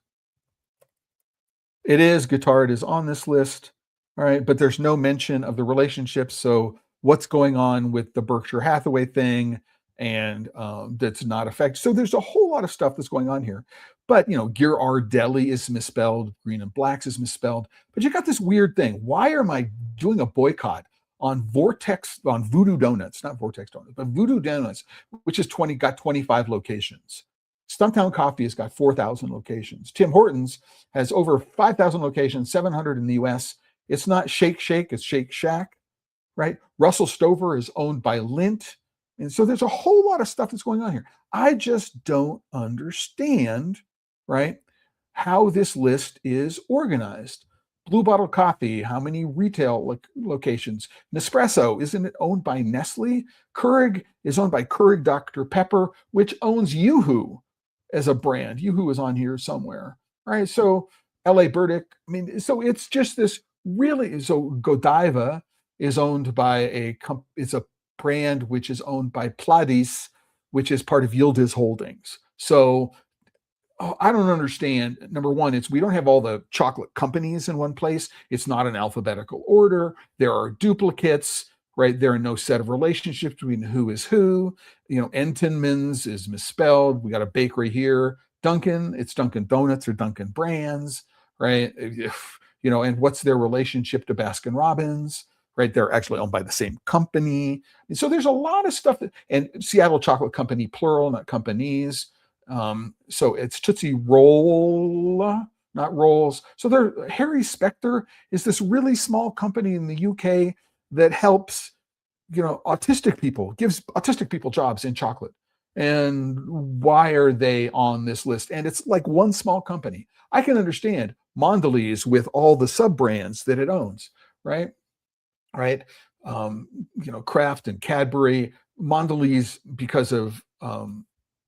It is. Guittard is on this list. All right, but there's no mention of the relationship. So what's going on with the Berkshire Hathaway thing? And that's not affected. So there's a whole lot of stuff that's going on here. But, Ghirardelli is misspelled. Green and Blacks is misspelled. But you got this weird thing. Why am I doing a boycott on Voodoo Donuts, not Vortex Donuts, but Voodoo Donuts, which is got 25 locations. Stumptown Coffee has got 4,000 locations. Tim Hortons has over 5,000 locations, 700 in the US. It's not Shake Shake, it's Shake Shack, right? Russell Stover is owned by Lindt. And so there's a whole lot of stuff that's going on here. I just don't understand, right, how this list is organized. Blue Bottle Coffee, how many retail locations? Nespresso, isn't it owned by Nestle? Keurig is owned by Keurig Dr. Pepper, which owns Yoo-Hoo as a brand. Yoo-Hoo is on here somewhere, right? So LA Burdick, so it's just this really, so Godiva is owned by it's a brand which is owned by Pladis, which is part of Yildiz Holdings. So I don't understand. Number one, we don't have all the chocolate companies in one place. It's not an alphabetical order. There are duplicates, right? There are no set of relationships between who is who. Entenmann's is misspelled. We got a bakery here. Dunkin', it's Dunkin' Donuts or Dunkin' Brands, right? And what's their relationship to Baskin Robbins, right? They're actually owned by the same company. And so there's a lot of stuff and Seattle Chocolate Company, plural, not companies. So it's Tootsie Roll, not Rolls. So Harry Specter is this really small company in the UK that helps, autistic people, gives autistic people jobs in chocolate. And why are they on this list? And it's like one small company. I can understand Mondelez with all the sub-brands that it owns, right? Right. Kraft and Cadbury. Mondelez, because of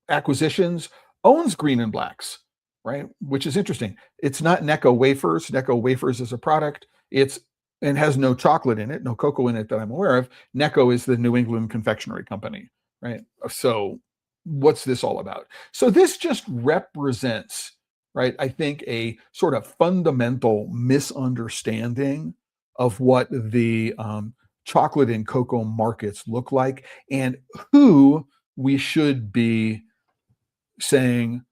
acquisitions, owns Green and Blacks, right? Which is interesting. It's not Necco Wafers. Necco Wafers is a product. And has no chocolate in it, no cocoa in it that I'm aware of. Necco is the New England Confectionery Company, right? So what's this all about? So this just represents, right, I think a sort of fundamental misunderstanding of what the chocolate and cocoa markets look like and who we should be saying,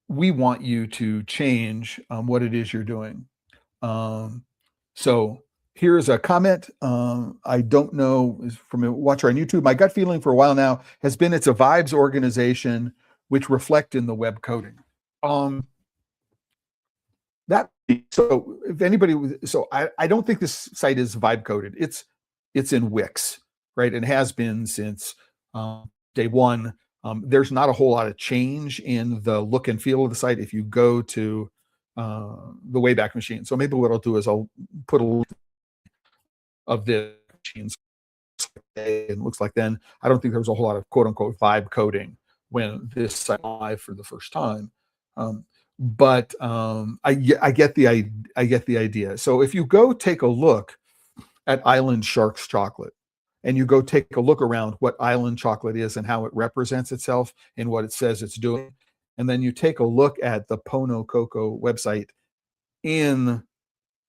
we want you to change what it is you're doing. So here's a comment. I don't know, from a watcher on YouTube. My gut feeling for a while now has been it's a vibes organization which reflect in the web coding. So if anybody, so I don't think this site is vibe coded. It's in Wix, right? It has been since day one. There's not a whole lot of change in the look and feel of the site if you go to the Wayback Machine. So maybe what I'll do is I'll put a link of the machines, and it looks like then. I don't think there was a whole lot of quote unquote vibe coding when this site live for the first time. But I get the idea. So if you go take a look at Island Sharks chocolate, and you go take a look around what Island chocolate is and how it represents itself and what it says it's doing, and then you take a look at the Pono Cocoa website in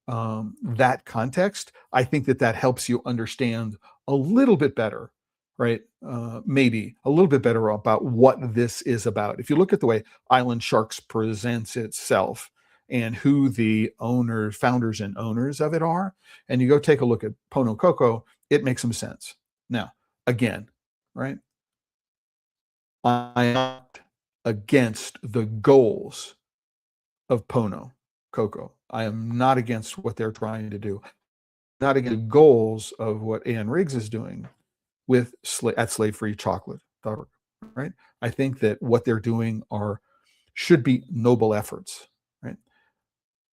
that context, I think that helps you understand a little bit better, right? Maybe a little bit better about what this is about. If you look at the way Island Sharks presents itself and who the founders and owners of it are, and you go take a look at Pono Cocoa, it makes some sense. Now, again, right? I'm not against the goals of Pono Cocoa. I am not against what they're trying to do. Not against the goals of what Ann Riggs is doing with at slavefreechocolate.org, right? I think that what they're doing should be noble efforts, right?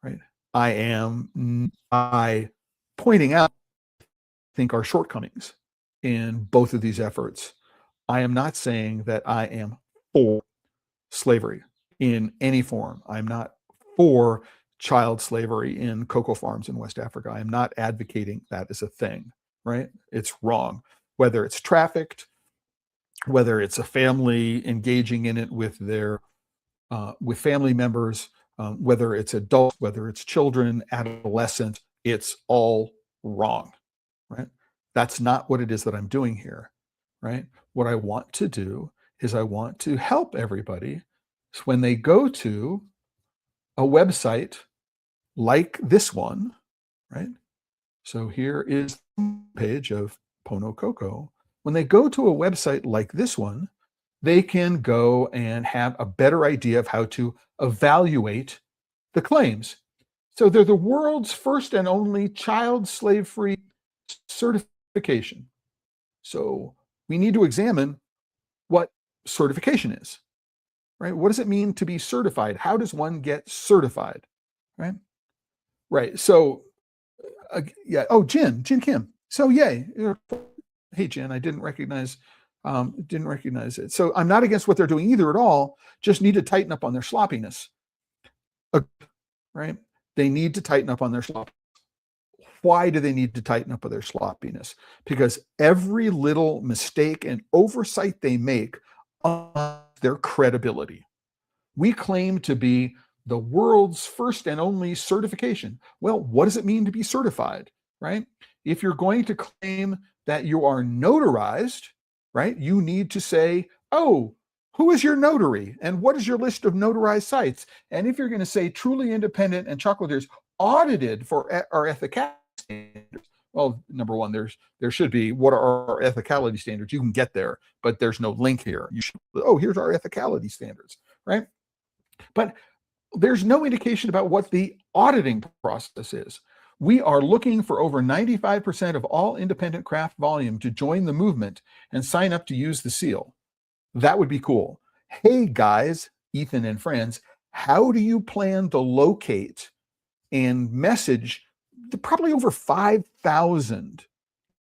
Right. I pointing out, I think, our shortcomings in both of these efforts. I am not saying that I am for slavery in any form. I'm not for child slavery in cocoa farms in West Africa. I'm not advocating that as a thing, right? It's wrong. Whether it's trafficked, whether it's a family engaging in it with their with family members, whether it's adults, whether it's children, adolescents, it's all wrong, right? That's not what it is that I'm doing here, right? What I want to do is I want to help everybody when they go to a website like this one, right? So here is the page of Pono Cocoa. When they go to a website like this one, they can go and have a better idea of how to evaluate the claims. So they're the world's first and only child slave-free certification. So we need to examine what certification is, right? What does it mean to be certified? How does one get certified, right? Right. So, yeah. Oh, Jin Kim. So, yay. Hey, Jen, I didn't recognize it. So I'm not against what they're doing either at all. Just need to tighten up on their sloppiness. Right? They need to tighten up on their sloppiness. Why do they need to tighten up on their sloppiness? Because every little mistake and oversight they make on their credibility. We claim to be the world's first and only certification. Well, what does it mean to be certified, right? If you're going to claim that you are notarized, right, you need to say, oh, who is your notary? And what is your list of notarized sites? And if you're going to say truly independent and chocolatiers audited for our ethicality standards, well, number one, there should be what are our ethicality standards. You can get there, but there's no link here. Here's our ethicality standards, right? But there's no indication about what the auditing process is. We are looking for over 95% of all independent craft volume to join the movement and sign up to use the seal. That would be cool. Hey guys, Ethan and friends, how do you plan to locate and message the probably over 5,000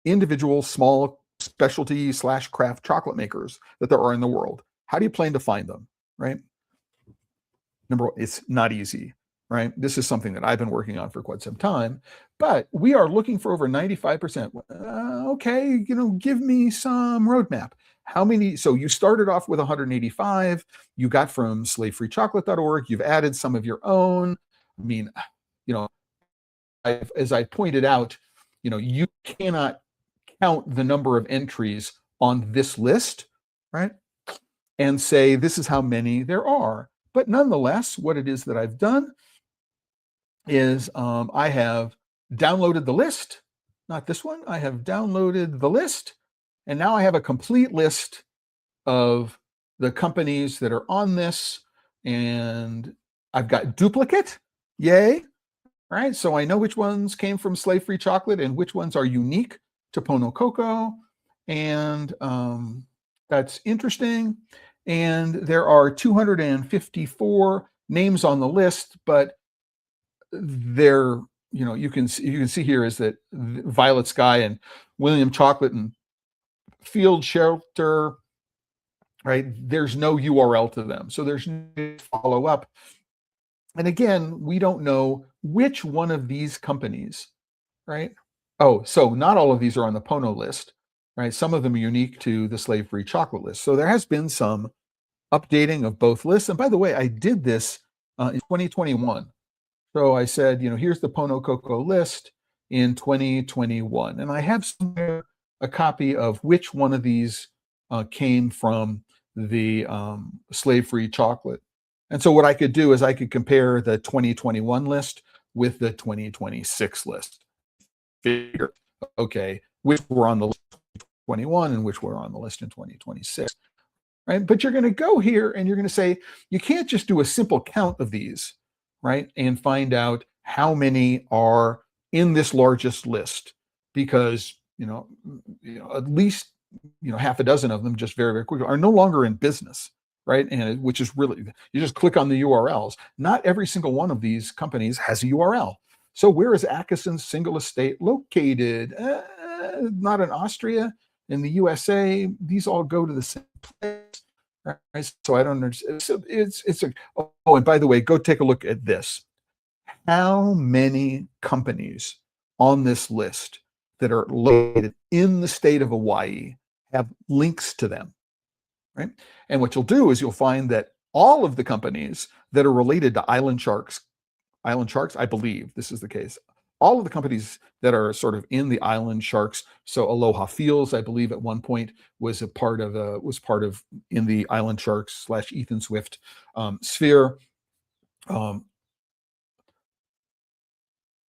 individual small specialty / craft chocolate makers that there are in the world? How do you plan to find them, right? Number one, it's not easy, right? This is something that I've been working on for quite some time, but we are looking for over 95%. Okay, give me some roadmap. How many? So you started off with 185. You got from slavefreechocolate.org. You've added some of your own. I mean, as I pointed out, you cannot count the number of entries on this list, right? And say, this is how many there are. But nonetheless, what it is that I've done is I have downloaded the list, not this one. I have downloaded the list, and now I have a complete list of the companies that are on this, and I've got duplicate, yay, right? So I know which ones came from Slave Free Chocolate and which ones are unique to Pono Cocoa, and that's interesting. And there are 254 names on the list, but they're, you can see here is that Violet Sky and William Chocolate and Field Shelter, right? There's no URL to them. So there's no follow up. And again, we don't know which one of these companies, right? Oh, so not all of these are on the Pono list, right? Some of them are unique to the slave-free chocolate list. So there has been some updating of both lists. And by the way, I did this in 2021. So I said, here's the Pono Cocoa list in 2021. And I have somewhere a copy of which one of these came from the slave-free chocolate. And so what I could do is I could compare the 2021 list with the 2026 list. Figure, okay, which were on the list in 2021 and which were on the list in 2026. Right? But you're going to go here and you're going to say, you can't just do a simple count of these, right? And find out how many are in this largest list, because, at least, half a dozen of them just very, very quickly are no longer in business, right? And which is really, you just click on the URLs. Not every single one of these companies has a URL. So where is Atkinson's single estate located? Not in Austria, in the USA. These all go to the same place, right? So I don't understand. So it's a, oh, and by the way, go take a look at this. How many companies on this list that are located in the state of Hawaii have links to them, right? And what you'll do is you'll find that all of the companies that are related to island sharks, I believe this is the case. All of the companies that are sort of in the island sharks. So Aloha Fields, I believe at one point was part of in the island sharks / Ethan Swift sphere.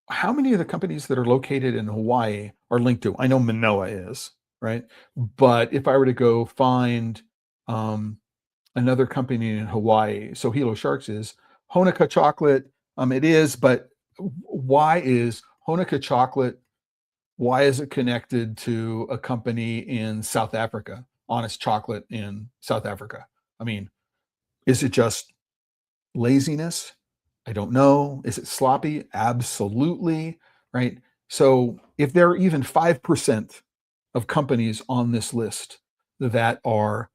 How many of the companies that are located in Hawaii are linked to? I know Manoa is, right? But if I were to go find another company in Hawaii, so Hilo Sharks is, Honoka Chocolate, it is, but why is Honoka Chocolate, why is it connected to a company in South Africa, Honest Chocolate in South Africa? I mean, is it just laziness? I don't know. Is it sloppy? Absolutely, right? So if there are even 5% of companies on this list that are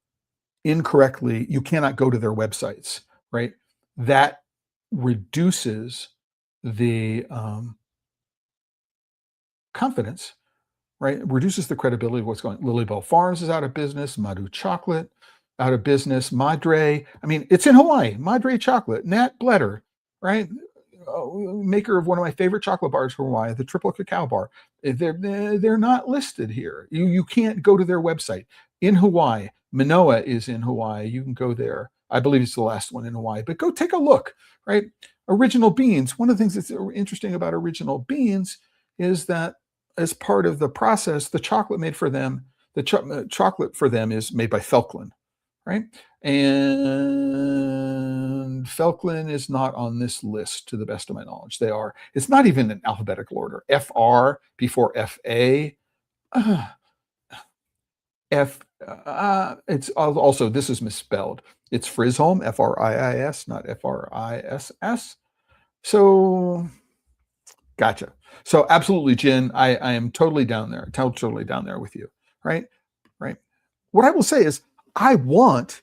incorrectly, you cannot go to their websites, right? That reduces the confidence, right? It reduces the credibility of what's going on. Lily Bell Farms is out of business. Madu Chocolate out of business. Madre, I mean, it's in Hawaii. Madre Chocolate. Nat Bletter, right? Maker of one of my favorite chocolate bars from Hawaii, the Triple Cacao Bar. They're not listed here. You can't go to their website. In Hawaii, Manoa is in Hawaii. You can go there. I believe it's the last one in Hawaii, but go take a look, right? Original Beans. One of the things that's interesting about Original Beans is that as part of the process, the chocolate made for them, chocolate for them is made by Felklin, right? And Felklin is not on this list, to the best of my knowledge. They are. It's not even in alphabetical order. FR before FA. It's also, this is misspelled. It's Frisholm, Friis, not Friss. So, gotcha. So absolutely, Jen, I am totally down there, totally down there with you, right? Right. What I will say is I want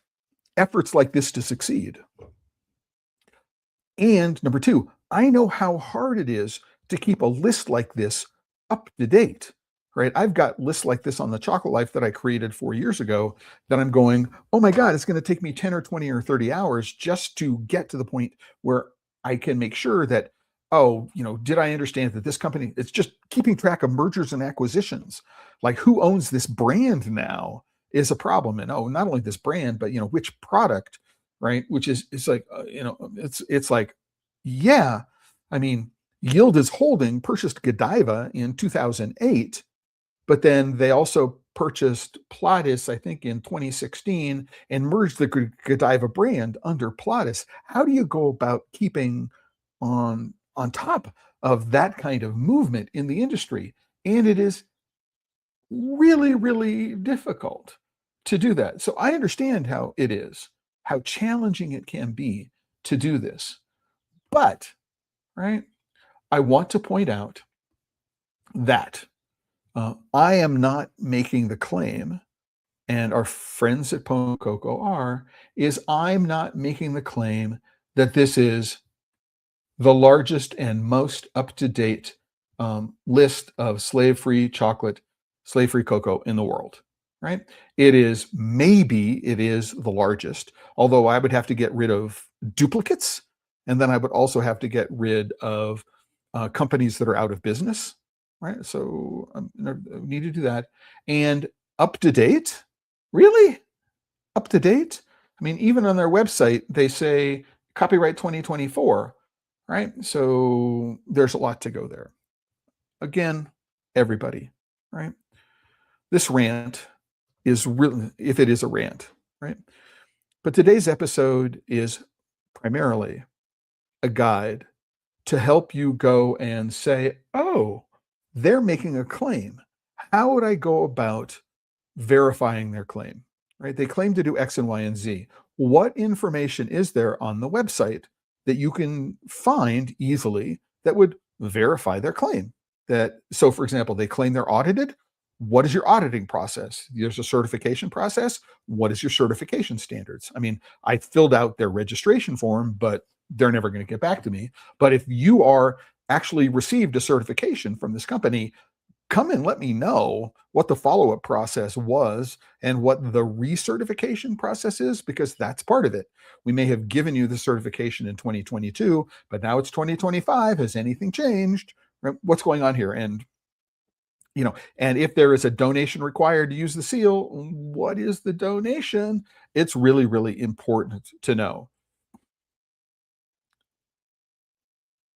efforts like this to succeed. And number two, I know how hard it is to keep a list like this up to date, right? I've got lists like this on the Chocolate Life that I created 4 years ago that I'm going, oh my God, it's going to take me 10 or 20 or 30 hours just to get to the point where I can make sure that, oh, did I understand that this company, it's just keeping track of mergers and acquisitions, like who owns this brand now is a problem. And not only this brand, but which product, right? Which is, it's like, it's like, yeah, I mean, Yildiz Holding purchased Godiva in 2008, but then they also purchased Plottis, I think, in 2016 and merged the Godiva brand under Plottis. How do you go about keeping on top of that kind of movement in the industry? And it is really, really difficult. to do that. So I understand how it is, how challenging it can be to do this. But, right, I want to point out that I am not making the claim, and our friends at Pono Cocoa are, is I'm not making the claim that this is the largest and most up-to-date list of slave-free chocolate, slave-free cocoa in the world, right? It is the largest, although I would have to get rid of duplicates, and then I would also have to get rid of companies that are out of business, right? So I need to do that. And up to date, really? Up to date? I mean, even on their website, they say copyright 2024, right? So there's a lot to go there. Again, everybody, right? This rant is really, if it is a rant, right? But today's episode is primarily a guide to help you go and say, oh, they're making a claim. How would I go about verifying their claim, right? They claim to do X and Y and Z. What information is there on the website that you can find easily that would verify their claim? So for example, they claim they're audited. What is your auditing process? There's a certification process. What is your certification standards? I mean, I filled out their registration form, but they're never going to get back to me. But if you are actually received a certification from this company, come and let me know what the follow-up process was and what the recertification process is, because that's part of it. We may have given you the certification in 2022, but now it's 2025. Has anything changed? Right? What's going on here? And and if there is a donation required to use the seal, what is the donation? It's really, really important to know.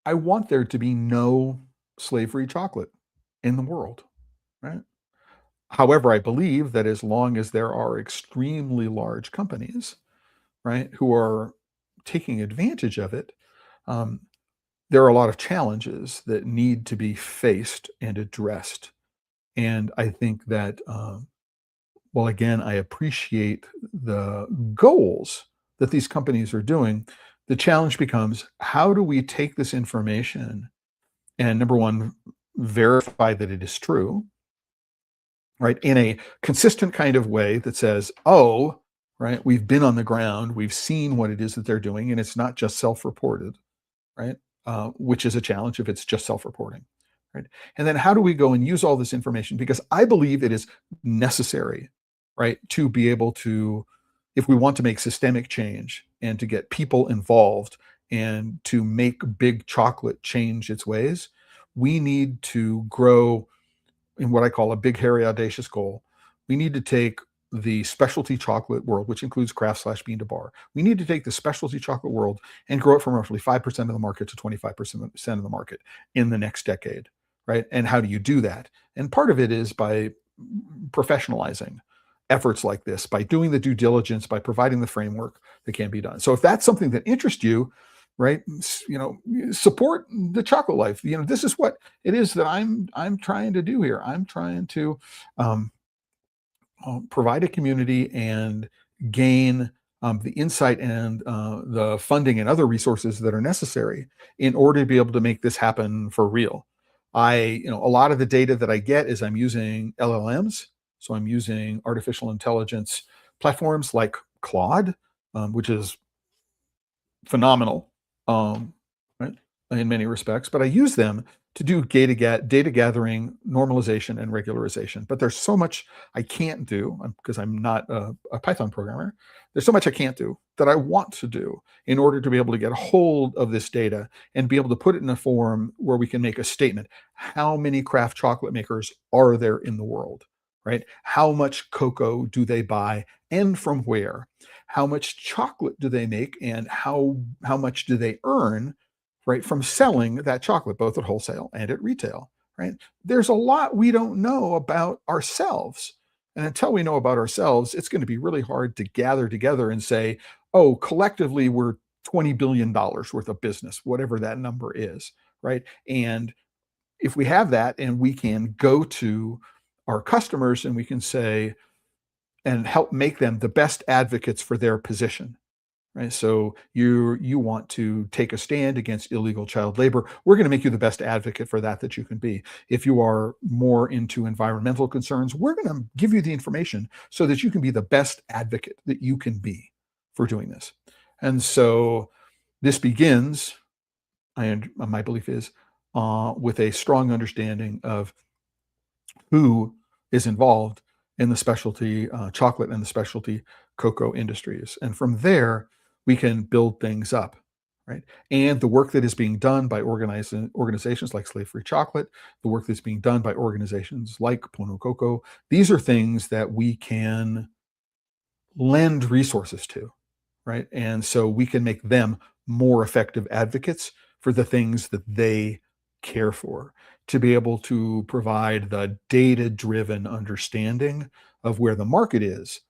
I want there to be no slave-free chocolate in the world, right? However, I believe that as long as there are extremely large companies, right, who are taking advantage of it, um, there are a lot of challenges that need to be faced and addressed. And I think that, well, again, I appreciate the goals that these companies are doing. The challenge becomes, how do we take this information and, number one, verify that it is true, right, in a consistent kind of way that says, oh, right, we've been on the ground, we've seen what it is that they're doing, and it's not just self-reported, right? Which is a challenge if it's just self-reporting, right? And then how do we go and use all this information? Because I believe it is necessary, right, to be able to, if we want to make systemic change and to get people involved and to make big chocolate change its ways, we need to grow in what I call a big, hairy, audacious goal. We need to take the specialty chocolate world, which includes craft / bean to bar. We need to take the specialty chocolate world and grow it from roughly 5% of the market to 25% of the market in the next decade, right? And how do you do that? And part of it is by professionalizing efforts like this, by doing the due diligence, by providing the framework that can be done. So if that's something that interests you, right, support the chocolate life. This is what it is that I'm trying to do here. I'm trying to provide a community and gain the insight and the funding and other resources that are necessary in order to be able to make this happen for real. A lot of the data that I get is I'm using LLMs. So I'm using artificial intelligence platforms like Claude, which is phenomenal, right, in many respects, but I use them to do data gathering, normalization, and regularization. But there's so much I can't do because I'm not a Python programmer. There's so much I can't do that I want to do in order to be able to get a hold of this data and be able to put it in a form where we can make a statement. How many craft chocolate makers are there in the world, right? How much cocoa do they buy and from where? How much chocolate do they make and how much do they earn, right, from selling that chocolate, both at wholesale and at retail, right? There's a lot we don't know about ourselves. And until we know about ourselves, it's going to be really hard to gather together and say, oh, collectively, we're $20 billion worth of business, whatever that number is, right? And if we have that and we can go to our customers and we can say, and help make them the best advocates for their position. Right. So you want to take a stand against illegal child labor. We're going to make you the best advocate for that you can be. If you are more into environmental concerns, we're going to give you the information so that you can be the best advocate that you can be for doing this. And so this begins, my belief is, with a strong understanding of who is involved in the specialty chocolate and the specialty cocoa industries. And from there, we can build things up, right? And the work that is being done by organizations like Slave Free Chocolate, the work that's being done by organizations like Pono Cocoa, these are things that we can lend resources to, right? And so we can make them more effective advocates for the things that they care for, to be able to provide the data-driven understanding of where the market is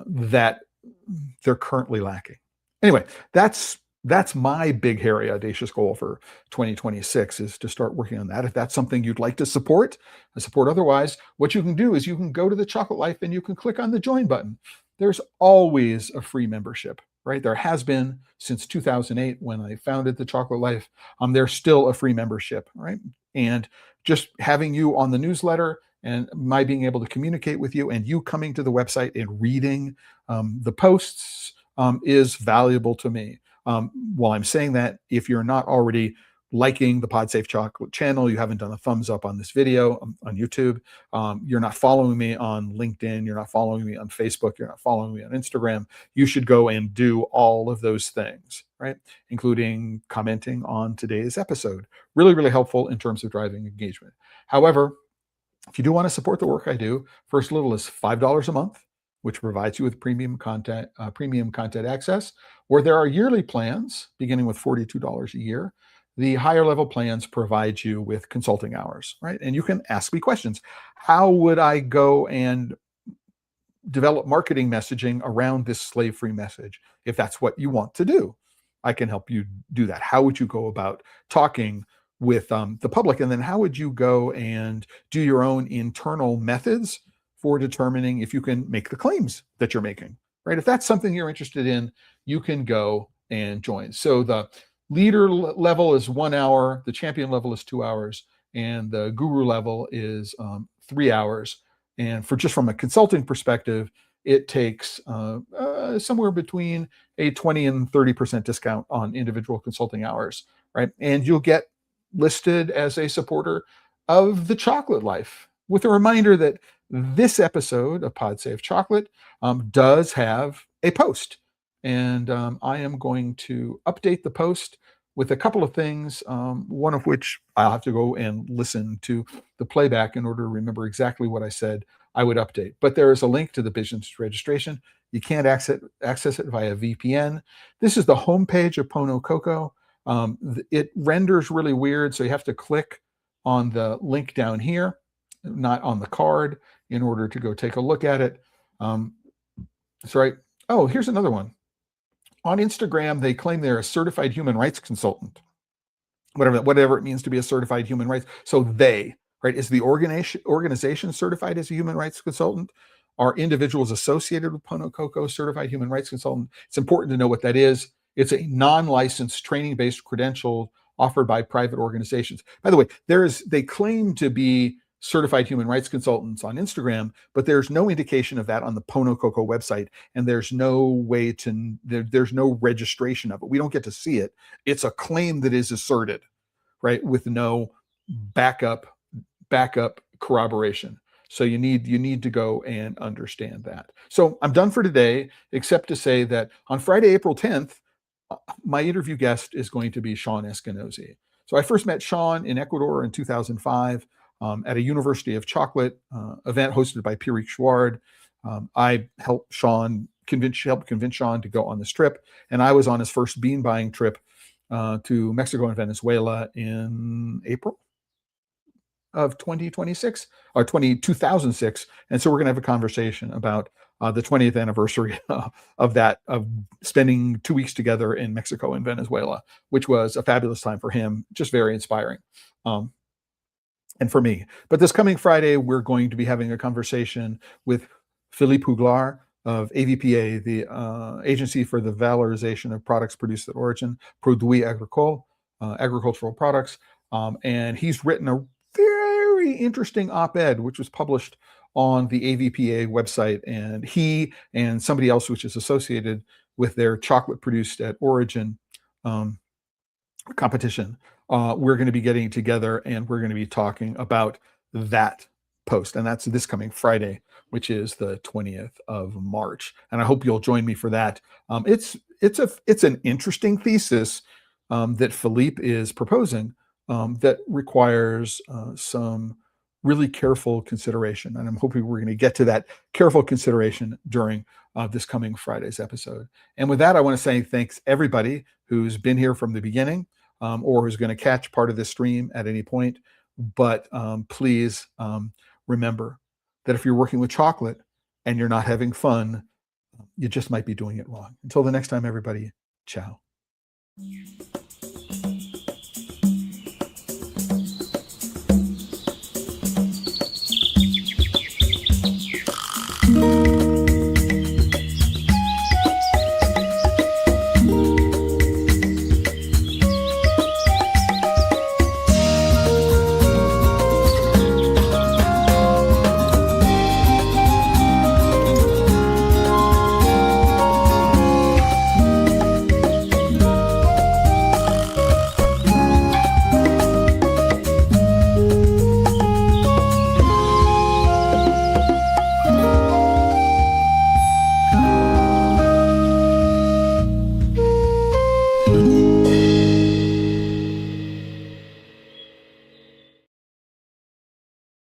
that they're currently lacking. Anyway, that's my big, hairy, audacious goal for 2026, is to start working on that. If that's something you'd like to support, otherwise, what you can do is you can go to the Chocolate Life and you can click on the join button. There's always a free membership, right? There has been since 2008 when I founded the Chocolate Life. There's still a free membership, right? And just having you on the newsletter and my being able to communicate with you and you coming to the website and reading the posts is valuable to me. While I'm saying that, if you're not already liking the PodSafe Chocolate channel, you haven't done a thumbs up on this video on YouTube, you're not following me on LinkedIn, you're not following me on Facebook, you're not following me on Instagram, you should go and do all of those things, right? Including commenting on today's episode. Really, really helpful in terms of driving engagement. However, if you do want to support the work I do, first little is $5 a month, which provides you with premium content access, or there are yearly plans beginning with $42 a year. The higher level plans provide you with consulting hours, right? And you can ask me questions. How would I go and develop marketing messaging around this slave-free message? If that's what you want to do, I can help you do that. How would you go about talking with the public? And then how would you go and do your own internal methods for determining if you can make the claims that you're making, right? If that's something you're interested in, you can go and join. So the leader level is 1 hour, the champion level is 2 hours, and the guru level is 3 hours. And from a consulting perspective, it takes somewhere between a 20 and 30% discount on individual consulting hours, right? And you'll get listed as a supporter of the Chocolate Life, with a reminder that this episode of PodSafe Chocolate does have a post. And I am going to update the post with a couple of things, one of which I'll have to go and listen to the playback in order to remember exactly what I said I would update. But there is a link to the business registration. You can't access it via VPN. This is the homepage of Pono Cocoa. It renders really weird, so you have to click on the link down here, not on the card, in order to go take a look at it. That's right. Oh, here's another one. On Instagram, they claim they're a certified human rights consultant, whatever it means to be a certified human rights. So they, right, is the organization certified as a human rights consultant? Are individuals associated with Pono Cocoa certified human rights consultant? It's important to know what that is. It's a non-licensed training-based credential offered by private organizations. By the way, they claim to be certified human rights consultants on Instagram, but there's no indication of that on the Pono Cocoa website, and there's no there's no registration of it. We don't get to see it. It's a claim that is asserted, right, with no backup corroboration. So you need to go and understand that. So I'm done for today, except to say that on Friday, April 10th, my interview guest is going to be Sean Eskenazi. So I first met Sean in Ecuador in 2005 at a University of Chocolate event hosted by Pierre Chouard. I helped convince Sean to go on this trip, and I was on his first bean buying trip to Mexico and Venezuela in April of 2006. And so we're going to have a conversation about the 20th anniversary of spending 2 weeks together in Mexico and Venezuela, which was a fabulous time for him, just very inspiring. And for me. But this coming Friday, we're going to be having a conversation with Philippe Huglar of AVPA, the Agency for the Valorization of Products Produced at Origin, Produits Agricoles, agricultural products. And he's written a very interesting op-ed, which was published on the AVPA website. And he and somebody else, which is associated with their chocolate produced at origin competition, we're going to be getting together and we're going to be talking about that post. And that's this coming Friday, which is the 20th of March. And I hope you'll join me for that. It's an interesting thesis that Philippe is proposing that requires some really careful consideration. And I'm hoping we're going to get to that careful consideration during this coming Friday's episode. And with that, I want to say thanks everybody who's been here from the beginning or who's going to catch part of this stream at any point. But please remember that if you're working with chocolate and you're not having fun, you just might be doing it wrong. Until the next time, everybody, ciao.